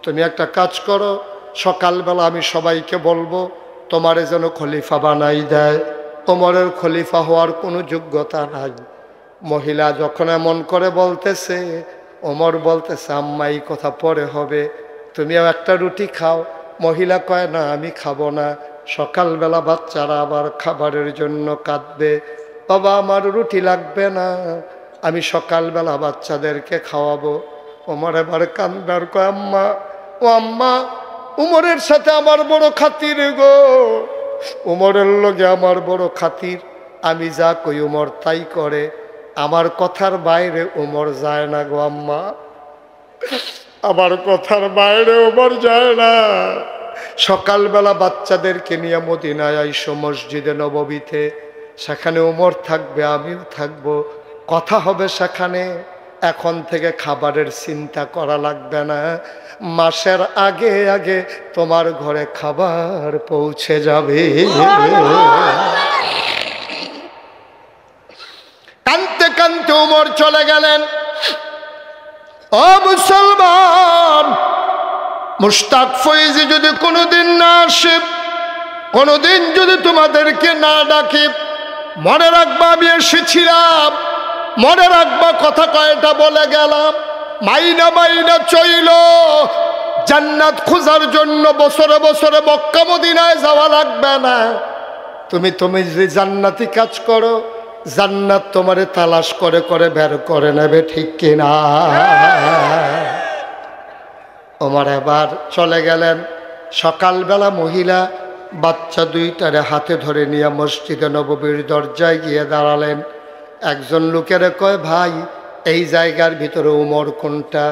তুমি একটা কাজ করো, সকালবেলা আমি সবাইকে বলবো তোমারে যেন খলিফা বানাই দেয়। উমরের খলিফা হওয়ার কোনো যোগ্যতা নাই। মহিলা যখন এমন করে বলতেছে, ওমর বলতেছে আম্মা এই কথা পরে হবে, তুমিও একটা রুটি খাও। মহিলা কয় না আমি খাবো না, সকালবেলা বাচ্চারা আবার খাবারের জন্য কাঁদবে। বাবা আমার রুটি লাগবে না, আমি সকালবেলা বাচ্চাদেরকে খাওয়াবো। ওমর এবার কান্দার কয় আম্মা, ও আম্মা, উমরের সাথে আমার বড় খাতির গো, উমরের লগে আমার বড় খাতির, আমি যা কই উমর তাই করে, আমার কথার বাইরে উমর যায় না গো আম্মা, আমার কথার বাইরে উমর যায় না। সকালবেলা বাচ্চাদেরকে নিয়ে মদিনায় আইসো মসজিদে নববীতে, সেখানে উমর থাকবে, আমিও থাকবো, কথা হবে সেখানে। এখন থেকে খাবারের চিন্তা করা লাগবে না, মাসের আগে আগে তোমার ঘরে খাবার পৌঁছে যাবে। কানতে কানতে উমর চলে গেলেন। ও মুসলমান, মুশতাক ফয়েজি যদি কোনোদিন না আসে, কোনোদিন যদি তোমাদেরকে না ডাকে, মনে রাখবা আমি এসেছিলাম, মনে রাখবা কথা কয়টা বলে গেলাম। মাইনা মাইনা চইল জান্নাত খোঁজার জন্য। বছরে বছরে মক্কা মদিনায় যাওয়া লাগবে না। তুমি যদি জান্নাতি কাজ করো, জান্নাত তোমারে তালাশ করে করে বের করে নেবে, ঠিক কিনা? ওমর এবার চলে গেলেন। সকালবেলা মহিলা বাচ্চা দুইটারে হাতে ধরে নিয়ে মসজিদে নববীর দরজায় গিয়ে দাঁড়ালেন। একজন লোকেরে কয়, ভাই এই জায়গার ভিতরে উমর কোনটা?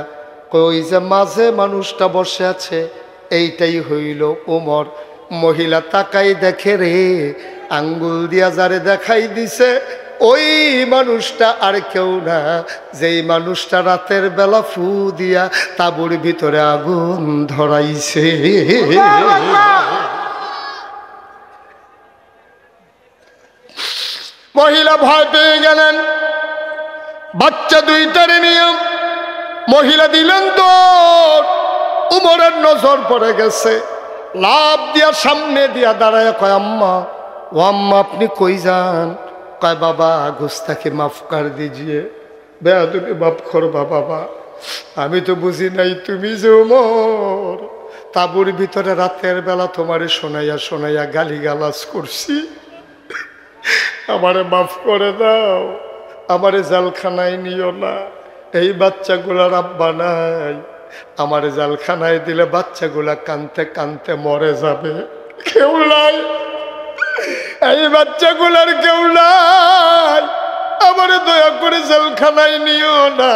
ওই যে মাঝে মানুষটা বসে আছে, এইটাই হইল উমর। মহিলা তাকাই দেখে রে, আঙ্গুল দিয়া যারে দেখাই দিছে ওই মানুষটা আর কেউ না, যেই মানুষটা রাতের বেলা ফু দিয়া তাঁবুর ভিতরে আগুন ধরাইছে। মহিলা ভয় পেয়ে গেলেন। বাচ্চা দুইটারে নিয়ে মহিলা দিলেন তো, উমরের নজর পড়ে গেছে। লাভ দিয়া সামনে দিয়া দাঁড়ায় কয়, আম্মা ও আম্মা আপনি কই যান? কয়, বাবা গুস্তাকে মাফ কর দিজিয়ে, বেয়াদবি মাফ করবা বাবা, আমি তো বুঝি নাই তুমি যে উমর। তাঁবুর ভিতরে রাতের বেলা তোমারে শোনাইয়া শোনাইয়া গালিগালাজ করছি, আমারে মাফ করে দাও, আমারে জালখানায় নিও না। এই বাচ্চাগুলার আব্বা নাই, আমারে জালখানায় দিলে বাচ্চাগুলা কানতে কানতে মরে যাবে, কেউ নাই, এই বাচ্চাগুলার কেউ নাই, আমারে দয়া করে জেলখানায় নিও না।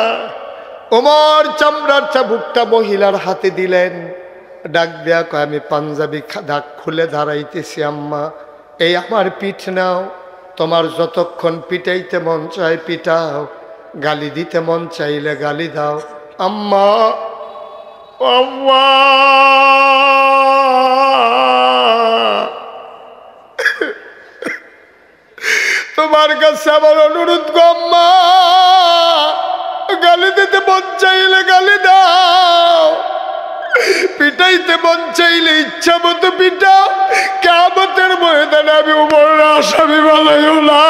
ওমর চামড়ার চাবুকটা মহিলার হাতে দিলেন, ডাক দেয়া কয়, আমি পাঞ্জাবি দাগ খুলে দাঁড়াইতেছি আম্মা, এই আমার পিঠ নাও, তোমার যতক্ষণ পিটাইতে মন চায় পিটাও, গালি দিতে মন চাইলে গালি দাও। আম্মা আম্মা তোমার কাছে আমার অনুরোধ গো আম্মা, গালি দিতে মন চাইলে গালি দাও, পিটাইতে মন চাইলে ইচ্ছা মতো পিটাও, কিয়ামতের ময়দানে আমি উমরের আসামি বানাইও না।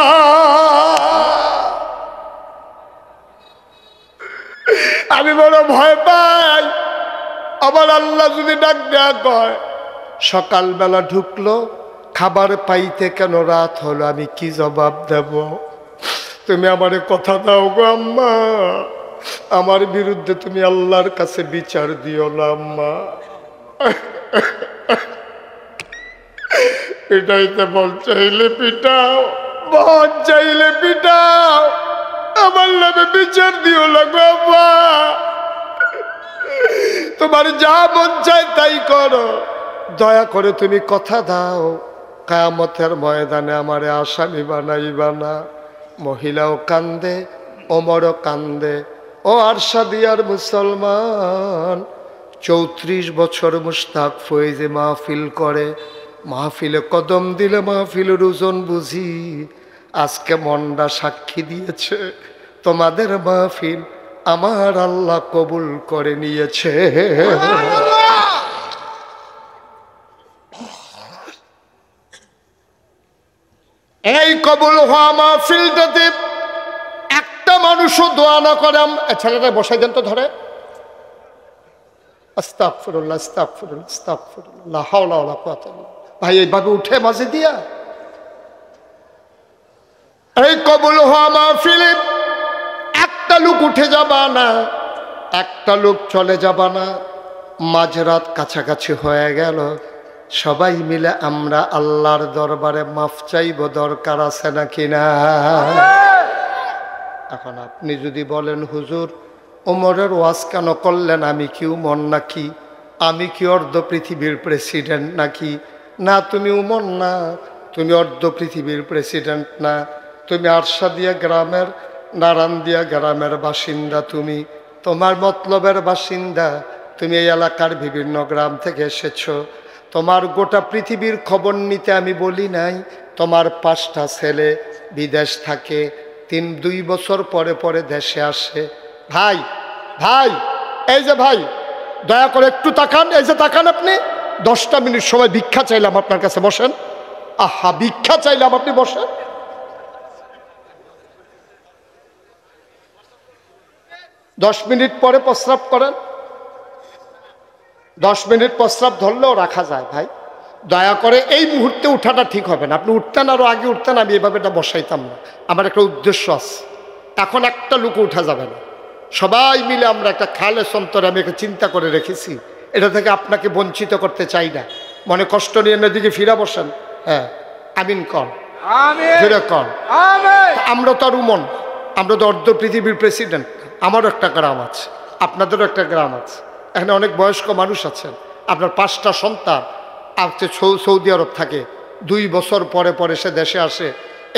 আমি বড় ভয় পাই, আমার আল্লাহ যদি ডাক দেয়া কয়, সকালবেলা ঢুকলো খাবার পাইতে কেন রাত হলো, আমি কি জবাব দেব? তুমি আমারে কথা দাও গো আম্মা, আমার বিরুদ্ধে তুমি আল্লাহর কাছে বিচার দিও না আম্মা। পিটাইতে মন চাইলে পিটাও, মন চাইলে পিটাও, আমার নামে বিচার দিও না গো আম্মা, তোমার যা মন চায় তাই করো, দয়া করে তুমি কথা দাও, কিয়ামতের ময়দানে আমারে আসামি বানাইবা না। মহিলাও কান্দে, ওমরও কান্দে। ও আরশাদিয়ার মুসলমান, 34 বছর মুশতাক ফয়েজে মাহফিল করে, মাহফিলে কদম দিলে মাহফিলের ওজন বুঝি। আজকে মনটা সাক্ষী দিয়েছে, তোমাদের মাহফিল আমার আল্লাহ কবুল করে নিয়েছে। এই কবুল হওয়া মাহফিলটাতে একটা মানুষও দোয়া না করে। ছেলেটা বসাই দেন তো ধরে, আস্তাগফিরুল্লাহ আস্তাগফিরুল্লাহ আস্তাগফিরুল্লাহ, লা হাওলা ওয়ালা কুওয়াতা ইল্লা বিল্লাহ। ভাই এইভাবে উঠে মাঝে দিয়া এই কবুল হওয়া মাহফিলে একটা লোক উঠে যাবা না, একটা লোক চলে যাবা না। মাঝরাত কাছাকাছি হয়ে গেল, সবাই মিলে আমরা আল্লাহর দরবারে মাফ চাইব, দরকার আছে নাকি না? এখন আপনি যদি বলেন, হুজুর ওমরের ওয়াজ কেন করলেন? আমি কি উমর নাকি? আমি কি অর্ধ পৃথিবীর প্রেসিডেন্ট নাকি? না, তুমি উমর না, তুমি অর্ধ পৃথিবীর প্রেসিডেন্ট না, তুমি আরশাদিয়া গ্রামের, নারায়ণদিয়া গ্রামের বাসিন্দা, তুমি তোমার মতলবের বাসিন্দা, তুমি এই এলাকার বিভিন্ন গ্রাম থেকে এসেছো। তোমার গোটা পৃথিবীর খবর নিতে আমি বলি নাই। তোমার 5টা ছেলে বিদেশ থাকে, 2 বছর পরে পরে দেশে আসে। ভাই ভাই এই যে ভাই, দয়া করে একটু তাকান, এই যে তাকান আপনি। 10টা মিনিট সময় ভিক্ষা চাইলাম আপনার কাছে, বসেন। আহা, ভিক্ষা চাইলাম, আপনি বসেন। 10 মিনিট পরে প্রস্রাব করেন, 10 মিনিট প্রস্রাব ধরলেও রাখা যায়। ভাই দয়া করে এই মুহূর্তে উঠাটা ঠিক হবে না। আপনি উঠতেন, আরো আগে উঠতেন, আমি এভাবে এটা বসাইতাম না। আমার একটা উদ্দেশ্য আছে। এখন একটা লোক উঠা যাবে না। সবাই মিলে আমরা একটা খালেস অন্তরে আমি একটা চিন্তা করে রেখেছি, এটা থেকে আপনাকে বঞ্চিত করতে চাই না। মনে কষ্ট নিয়ে এদিকে ফিরা বসেন। হ্যাঁ, আমিন কর, ফিরে কর। আমরা তো আর উমন, আমরা তো অর্ধ পৃথিবীর প্রেসিডেন্ট। আমারও একটা গ্রাম আছে, আপনাদেরও একটা গ্রাম আছে। এখানে অনেক বয়স্ক মানুষ আছেন। আপনার 5টা সন্তান আজকে সৌদি আরব থাকে, 2 বছর পরে পরে সে দেশে আসে।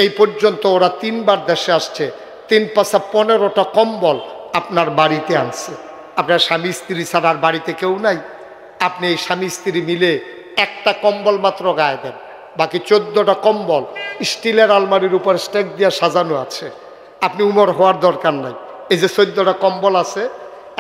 এই পর্যন্ত ওরা 3বার দেশে আসছে। 3 পাশা 15টা কম্বল আপনার বাড়িতে আনছে। আপনার স্বামী স্ত্রী ছাড়া আর বাড়িতে কেউ নাই। আপনি এই স্বামী স্ত্রী মিলে একটা কম্বল মাত্র গায়ে দেন, বাকি 14টা কম্বল স্টিলের আলমারির উপর স্টেক দিয়ে সাজানো আছে। আপনি উমর হওয়ার দরকার নাই। এই যে 14টা কম্বল আছে,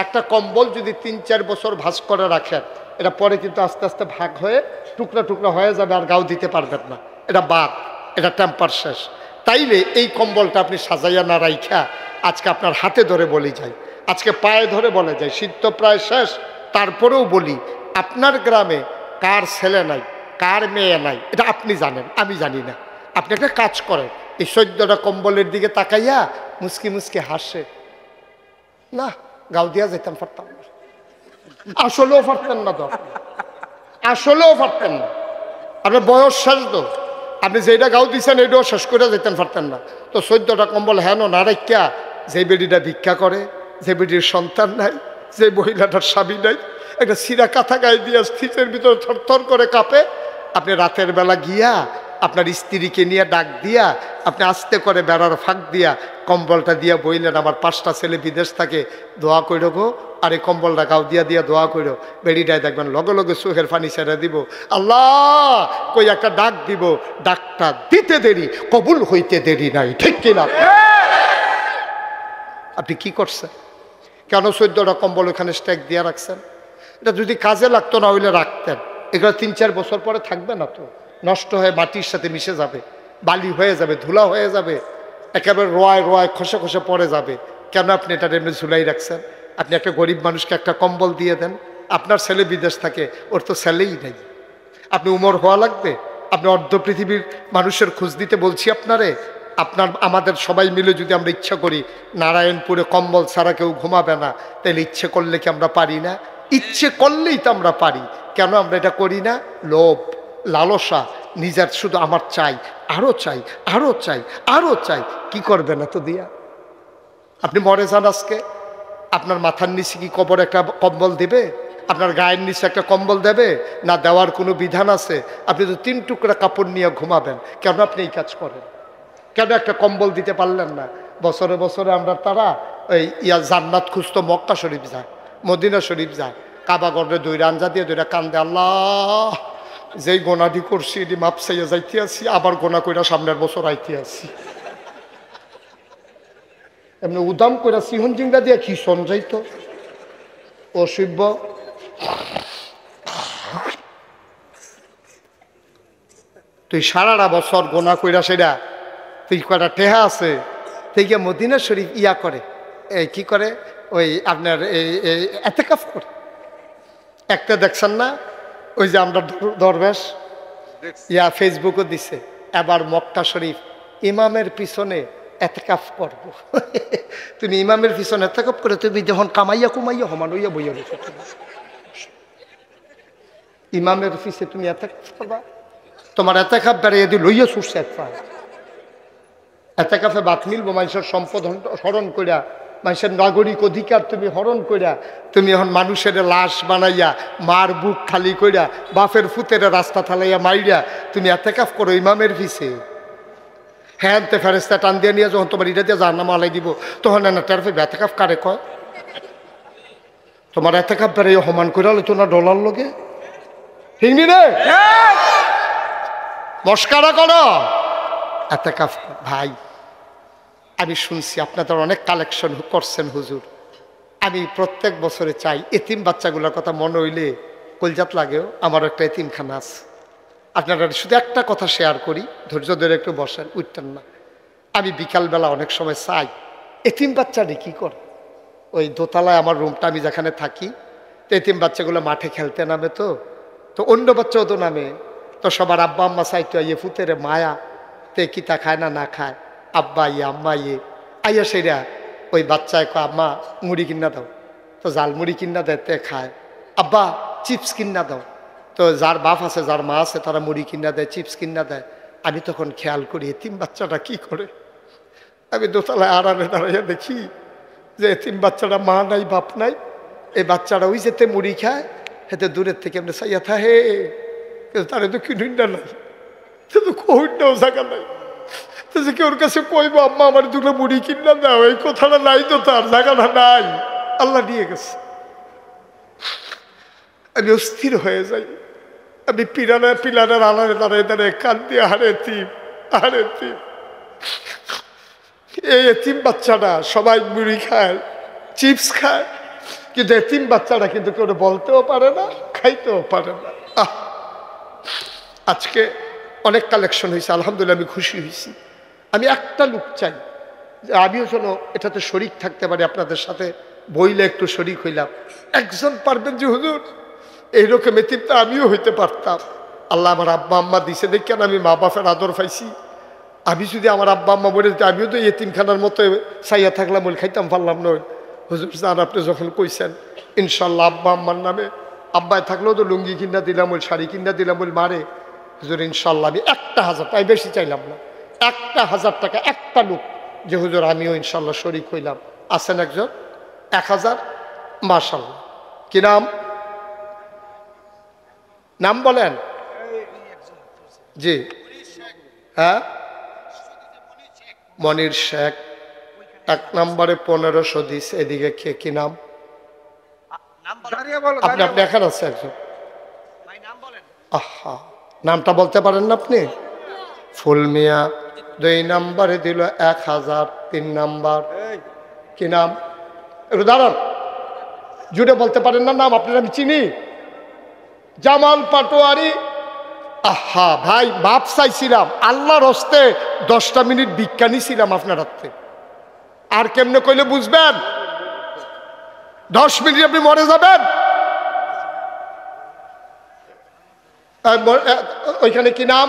একটা কম্বল যদি 3-4 বছর ভাঁজ করে রাখেন, এটা পরে কিন্তু আস্তে আস্তে ভাগ হয়ে টুকরা টুকরা হয়ে যাবে, আর গাও দিতে পারবেন না। এটা বাদ, এটা টেম্পার শেষ। তাইলে এই কম্বলটা আপনি সাজাইয়া না রাইখা আজকে আপনার হাতে ধরে বলি যাই, আজকে পায়ে ধরে বলে যায়, শীত তো প্রায় শেষ, তারপরেও বলি, আপনার গ্রামে কার ছেলে নাই, কার মেয়ে নাই, এটা আপনি জানেন, আমি জানি না। আপনি একটা কাজ করেন, এই 14টা কম্বলের দিকে তাকাইয়া মুসকি মুসকি হাসে, না গাও দিয়া যেতাম পারতাম না, আসলেও পারতেন না, তো আসলেও পারতেন না। আপনার বয়স শেষ তো, আপনি যেটা গাও দিচ্ছেন এটাও শেষ করে যেতেন পারতেন না। তো 14টা কম্বল হেন না রাখিয়া, যে বেডিটা ভিক্ষা করে, যে বেডির সন্তান নাই, যে মহিলাটার স্বামী নাই, একটা সিরা কাঁথা গায়ে দিয়া স্থিতের ভিতরে থরথর করে কাঁপে, আপনি রাতের বেলা গিয়া আপনার স্ত্রীকে নিয়ে ডাক দিয়া আপনি আস্তে করে বেড়ার ফাঁক দিয়া কম্বলটা দিয়া বইলেন, আমার 5টা ছেলে বিদেশ থাকে, দোয়া কইরো গো, আর এই কম্বলটা গাও দিয়া দিয়া দোয়া কইরো। বেড়িটায় দেখবেন লগে লগে চোখের পানি ছেড়ে দিব, আল্লাহ কই একটা ডাক দিব, ডাকটা দিতে দেরি, কবুল হইতে দেরি নাই, ঠিক কিনা? আপনি কি করছেন? কেন 14টা কম্বল ওখানে স্ট্যাক দিয়ে রাখছেন? এটা যদি কাজে লাগতো না হইলে রাখতেন। এগুলো 3-4 বছর পরে থাকবে না, তো নষ্ট হয়ে মাটির সাথে মিশে যাবে, বালি হয়ে যাবে, ধুলা হয়ে যাবে, একেবারে রোয়ায় রোয়ায় খসে খসে পড়ে যাবে। কেন আপনি এটা এমনি ঝুলাই রাখছেন? আপনি একটা গরিব মানুষকে একটা কম্বল দিয়ে দেন। আপনার ছেলে বিদেশ থাকে, ওর তো ছেলেই নেই। আপনি উমর হওয়া লাগবে? আপনি অর্ধ পৃথিবীর মানুষের খোঁজ দিতে বলছি আপনারে। আপনার আমাদের সবাই মিলে যদি আমরা ইচ্ছা করি নারায়ণপুরে কম্বল ছাড়া কেউ ঘুমাবে না, তাহলে ইচ্ছে করলে কি আমরা পারি না? ইচ্ছে করলেই তো আমরা পারি। কেন আমরা এটা করি না? লোভ, লালসা, নিজের শুধু আমার চাই, আরো চাই, আরো চাই, আরো চাই। কি করবে না তো দিয়া? আপনি মরে যান আজকে, আপনার মাথার নিচে কি কবর একটা কম্বল দেবে? আপনার গায়ের নিচে একটা কম্বল দেবে না? দেওয়ার কোনো বিধান আছে? আপনি তো 3 টুকরা কাপড় নিয়ে ঘুমাবেন। কেন আপনি এই কাজ করেন? কেন একটা কম্বল দিতে পারলেন না? বছরে বছরে আমরা তারা ওই জান্নাত খুঁজতো মক্কা শরীফ যায়, মদিনা শরীফ যায়, কাবা গড়ে 2 রাঞ্জা দিয়ে 2টা কান্দে, আল্লাহ যেই গোনাটি করছি এটি মাপ চাইয়া যাইতে আছি, আবার গোনা কইরা সামনের বছর আইতে আছি। এমনি উদাম কইরা সিহন জিঙ্গা দিয়া কি শোন যাইতো অসভ্য। তুই সারাটা বছর গোনা কইরা সেটা তুই কয়টা টেহা আছে থেকে মদিনা শরীফ ইয়া করে, এই কি করে, ওই আপনার এই এতেকাফ করে। একটা দেখছেন না ওই যে আমরা দরবেশ ইয়া ফেসবুকও দিছে, এবার মক্কা শরীফ ইমামের পিছনে এতেকাফ করব। তুমি ইমামের পিছনে এতেকাফ করে তুমি যখন কামাইয়া কুমাইয়া হমান হইয়া বইয়া বসে, ইমামের পিছে তুমি এতেকাফ করবা? তোমার এতেকাফ বেড়ে যদি লইয়া ছুটছে এতেকাফে বাত মিলবো? মানুষের সম্পদ হরণ করিয়া, মানুষের নাগরিক অধিকার তুমি হরণ করিয়া, তুমি এখন মানুষের লাশ বানাইয়া, মার বুক খালি করিয়া, বাপের ফুতের রাস্তা থালাইয়া মাইরিয়া তুমি এতেকাফ করো ইমামের পিছে? হ্যাঁ তে ফেরেস্তা টান দিয়ে নিয়ে যখন তোমার ইটা দিয়ে জাহান্নামে আলাই দিব, তখন না টারফে এতেকাফ কারে কয়? তোমার এতেকাফ বেড়ে হমান করে তো না ডলার লোকে, ঠিক নি রে? মস্কারা করো এতেকাফ। ভাই আমি শুনছি আপনাদের অনেক কালেকশন করছেন হুজুর, আমি প্রত্যেক বছরে চাই এতিম বাচ্চাগুলোর কথা মনে হইলে কলজাত লাগেও। আমার একটা এতিমখানা আছে, আপনারা শুধু একটা কথা শেয়ার করি, ধৈর্য ধরে একটু বসেন, উঠতেন না। আমি বিকালবেলা অনেক সময় চাই এতিম বাচ্চাটি কী করে, ওই দোতলায় আমার রুমটা, আমি যেখানে থাকি। তো এতিম বাচ্চাগুলো মাঠে খেলতে নামে, তো অন্য বাচ্চাও তো নামে। তো সবার আব্বা আম্মা চাইতো ইয়ে ফুতেরে মায়া, তে কিতা খায় না খায়, আব্বা ইয়ে আম্মা ইয়ে আইয়া সেরা ওই বাচ্চায় কয় আম্মা মুড়ি কিনা দাও, তো জাল মুড়ি কিনা দেয়, তে খায়। আব্বা চিপস কিনা দাও, তো যার বাপ আছে যার মা আছে তারা মুড়ি কিনা দেয়, চিপস কিনা দেয়। আমি তখন খেয়াল করি এতিম বাচ্চাটা কি করে। আমি দোতলায় আড়ালে দাঁড়াইয়া দেখি যে এতিম বাচ্চাটা মা নাই বাপ নাই, এই বাচ্চারা ওই যেতে মুড়ি খায়, হেতে দূরের থেকে এমনি চাইয়া থাকে, কিন্তু তারে তো কিনুন না নাই, তো কহিনাও জায়গা নাই। তো যে কি ওর কাছে কইব আম্মা আমার দুটো মুড়ি কিনা দাও, এই কথাটা নাই, তো তার জায়গাটা নাই, আল্লাহ নিয়ে গেছে। আমি অস্থির হয়ে যাই, আমি পিলারের আলারে দাঁড়ায় দাঁড়ায় কান্দি, হারে তিম, হারে তিম। এই এতিম বাচ্চাটা সবাই মুড়ি খায়, চিপস খায়, কিন্তু এতিম বাচ্চাটা কিন্তু কেউ বলতেও পারে না, খাইতেও পারে না। আজকে অনেক কালেকশন হয়েছে, আলহামদুলিল্লাহ, আমি খুশি হয়েছি। আমি একটা লোক চাই যে আমিও যেন এটাতে শরিক থাকতে পারি, আপনাদের সাথে বইলে একটু শরিক হইলাম। একজন পারবেন যে হুজুর এইরকম এতিমটা আমিও হইতে পারতাম। আল্লাহ আমার আব্বা আম্মা দিছে দেখেন আমি মা বাপের আদর পাইছি। আমি যদি আমার আব্বা আম্মা বলে দিতে আমিও তো এতিমখানার মতো চাইয়া থাকলাম, ওই খাইতাম পারলাম নয়। হুজুর জান আপনি যখন কইছেন ইনশাল্লাহ আব্বা আম্মার নামে, আব্বায় থাকলেও তো লুঙ্গি কিনা দিলাম, ওই শাড়ি কিনা দিলাম, ওই মারে হুজুর ইনশাল্লাহ আমি 1,000 টাকা, বেশি চাইলাম না, 1,000 টাকা একটা লোক যে হুজুর আমিও ইনশাল্লাহ শরিক হইলাম। আছেন একজন 1,000? মাশাল্লাহ। কি নাম? নাম বলেন। জি হ্যাঁ, মনির শেখ 1 নম্বরে 1500 দিস। এদিকে কে, কি নাম? আপনি আপনি এখানে আছে একজন, আহা নামটা বলতে পারেন না আপনি? ফুল মিয়া 2 নম্বরে দিল 1000। 3 নাম্বার কি নাম? একটু দাঁড়ান, জুড়ে বলতে পারেন না নাম? আপনার আমি চিনি, জামাল পাটোয়ারি। আহা ভাই বাপ চাইছিলাম, আল্লাহর হস্তে 10টা মিনিট বিজ্ঞানী ছিলাম আপনার হাতে। আর কেমনে কইলে বুঝবেন? 10 মিনিট আপনি মরে যাবেন। ওইখানে কি নাম?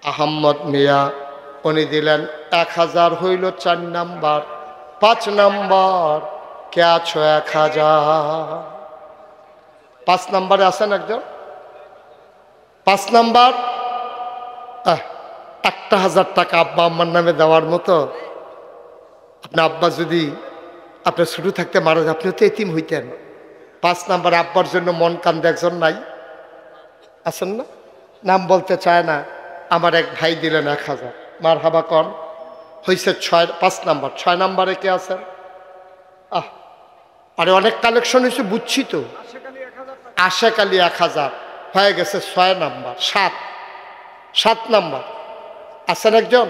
আহম্মদ মিয়া। উনি দিলেন 1000, হইল 4 নাম্বার। 5 নাম্বার কে আছো? 1000। 5 নাম্বারে আছেন একজন? 5 নাম্বার 1,000 টাকা আব্বা আম্মার নামে দেওয়ার মতো। আপনার আব্বা যদি আপনার শুরু থাকতে মারা যায়, আপনিও তো এতিম হইতেন। 5 নাম্বার আব্বার জন্য মন কান্দে একজন নাই? আছেন না? নাম বলতে চায় না। আমার এক ভাই দিলেন 1000। মার হাবা কন। হয়েছে 5 নাম্বার। 6 নাম্বারে কে আছেন? আরে অনেক কালেকশন হয়েছে বুঝছি তো। আশেক আলী 1000 হয়ে গেছে 6 নাম্বার। 7 নাম্বার আছেন একজন?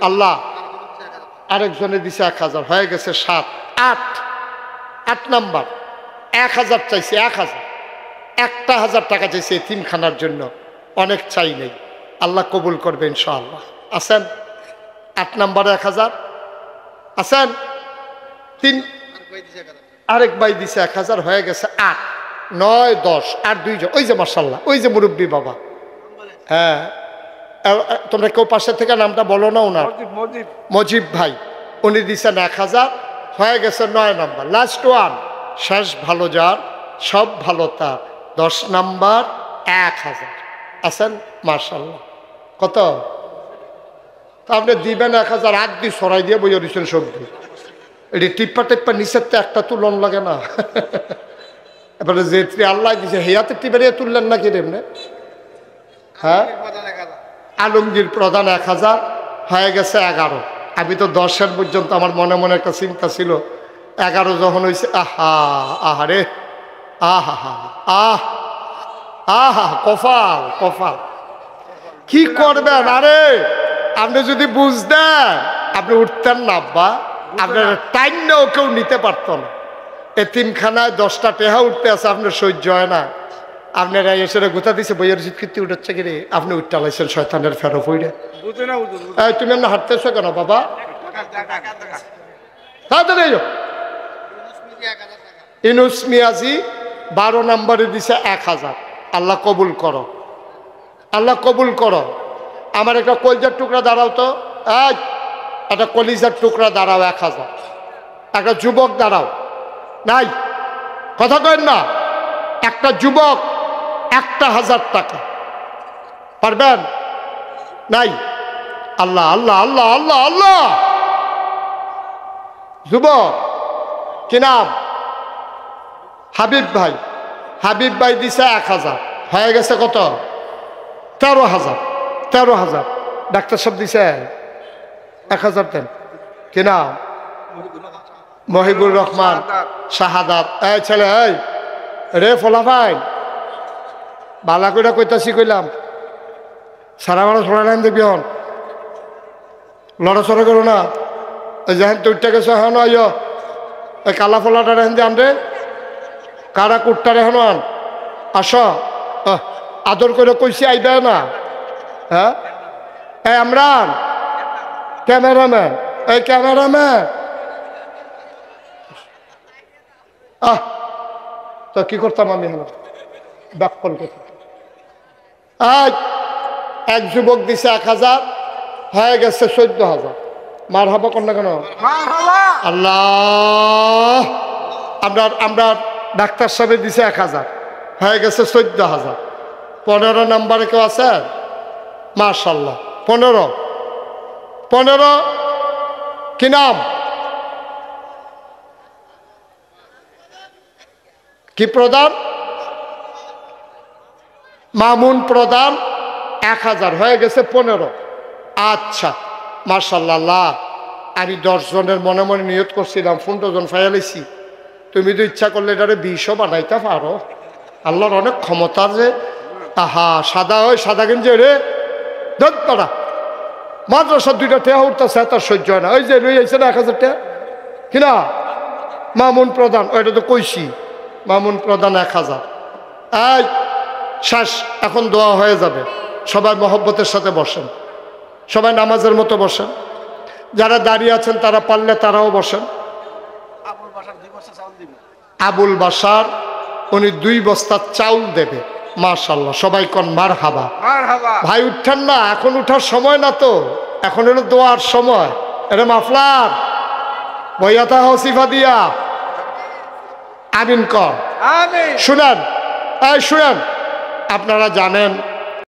আল্লাহ আরেকজনে দিছে 1000, হয়ে গেছে 7। 8 নাম্বার 1000 চাইছে, 1,000 টাকা চাইছে এতিমখানার জন্য। অনেক চাই নেই, আল্লাহ কবুল করবে ইনশাআল্লাহ। আছেন 8 নাম্বারে 1000 আছেন? 3 আরেক ভাই দিছে 1000, হয়ে গেছে 8, 9, 10 আর 2 জন। ওই যে মাশাআল্লাহ, ওই যে মুরব্বী বাবা। হ্যাঁ তোমরা কেউ পাশে থেকে নামটা বলো না ওনার? মজিব ভাই। উনি দিচ্ছেন 1000, হয়ে গেছে 9 নাম্বার। লাস্ট ওয়ান, শেষ ভালো যার সব ভালো তার। 10 নাম্বার 1000 আছেন? মাশাআল্লাহ। কত? তা আপনি দিবেন 1000, হাত দিয়ে সরাই দিয়ে বইয়া দিচ্ছেন সবজি। এটি টিপ্পা নিচের তো একটা তুলন লাগে না। এবারে যে আল্লাহ দিছে হেয়াতে টিপে তুললেন না কি এমনি? হ্যাঁ আলমগীর প্রধান 1000, হয়ে গেছে 11। আমি তো 10 পর্যন্ত আমার মনে মনে একটা চিন্তা ছিল। 11 যখন হয়েছে, আহারে আহা কপাল কপাল, কি করবেন? আরে আপনি যদি বুঝতেন আপনি উঠতেন না আব্বা। আপনার টাইমটাও কেউ নিতে পারত না। এতিমখানায় 10টা টেহা উঠতে আছে, আপনার সহ্য হয় না। আপনারা এসে গোথা দিছে বইয়ের জিত কীর্তি উঠেছে কি রে? আপনি উঠতে লাইছেন শয়তানের ফেরো পইরে। তুমি এমনি হাঁটতেছো কেন বাবা? তাড়াতাড়ি ইনুস মিয়াজি 12 নম্বরে দিছে 1000। আল্লাহ কবুল করো, আল্লাহ কবুল করো। আমার একটা কলিজার টুকরা দাঁড়াও তো, একটা কলিজার টুকরা দাঁড়াও 1000। একটা যুবক দাঁড়াও, নাই কথা কেন না, একটা যুবক 1000 টাকা পারবেন? নাই। আল্লাহ আল্লাহ আল্লাহ আল্লাহ আল্লাহ। যুবক কি নাম? হাবিব ভাই। হাবিব ভাই দিছে 1000, হয়ে গেছে কত? 13,000। 13,000। ডাক্তার সাহেব দিছে 1000 দেন। কি নাম? মহিবুর রহমান শাহাদাত। এই ছেলে, এই রে ফলা ভাই, বালা কইরা কইতাছি কইলাম, সারা মানুষ ফোলা নাম দেখবি হন, লড়াচড়া করো না। এই যেহেন তুইটা গেছে হন, এই কালা ফলাটা রেহেন দিয়ে আনরে, কারা কুটটা রেহেন আন, আস আদর করে কইছি আইবে না। হ্যাঁ এই আমরান ক্যামেরাম্যান, এই ক্যামেরাম্যান তো কি করতাম আমি? হলো ব্যাকল করতাম। এক যুবক দিছে 1000, হয়ে গেছে 14,000। মার হাবা কর না কেন? আল্লাহ। আমরা ডাক্তার সাহেব দিছে 1000, হয়ে গেছে 14,000। 15 নম্বরে কেউ আছে? মাশাআল্লাহ। 15 কি নাম? কি প্রধান? মামুন প্রধান 1000, হয়ে গেছে 15। আচ্ছা মাশাআল্লাহ। আমি 10 জনের মনে মনে নিয়ত করছিলাম, 15 জন ফাইলাইছি। তুমি তো ইচ্ছা করলে এটারে 20ও বানাইতে পারো। আল্লাহর অনেক ক্ষমতা যে। আহা সাদা, ওই সাদা গেঞ্জি রে ধরা মাদ্রাসার 2টা টেহা উঠতেছে, তার সহ্য হয় না। ওই যে লই আইছে না 1000 টাকা কিনা মামুন প্রধান, ওইটা তো কইছি মামুন প্রধান 1000। এই শেষ, এখন দোয়া হয়ে যাবে। সবাই মহব্বতের সাথে বসেন, সবাই নামাজের মতো বসেন। যারা দাঁড়িয়ে আছেন তারা পারলে তারাও বসেন। আবুল বাসার উনি 2 বস্তা চাউল দেবে। মাশাআল্লাহ, সবাই কোন মারহাবা। ভাই উঠছেন না, এখন উঠার সময় না তো, এখন হলো দোয়ার সময়। এটা মাফলার বইয়াতা হসিফা দিয়া আমিন কর। শুনেন, এই শুনেন, আপনারা জানেন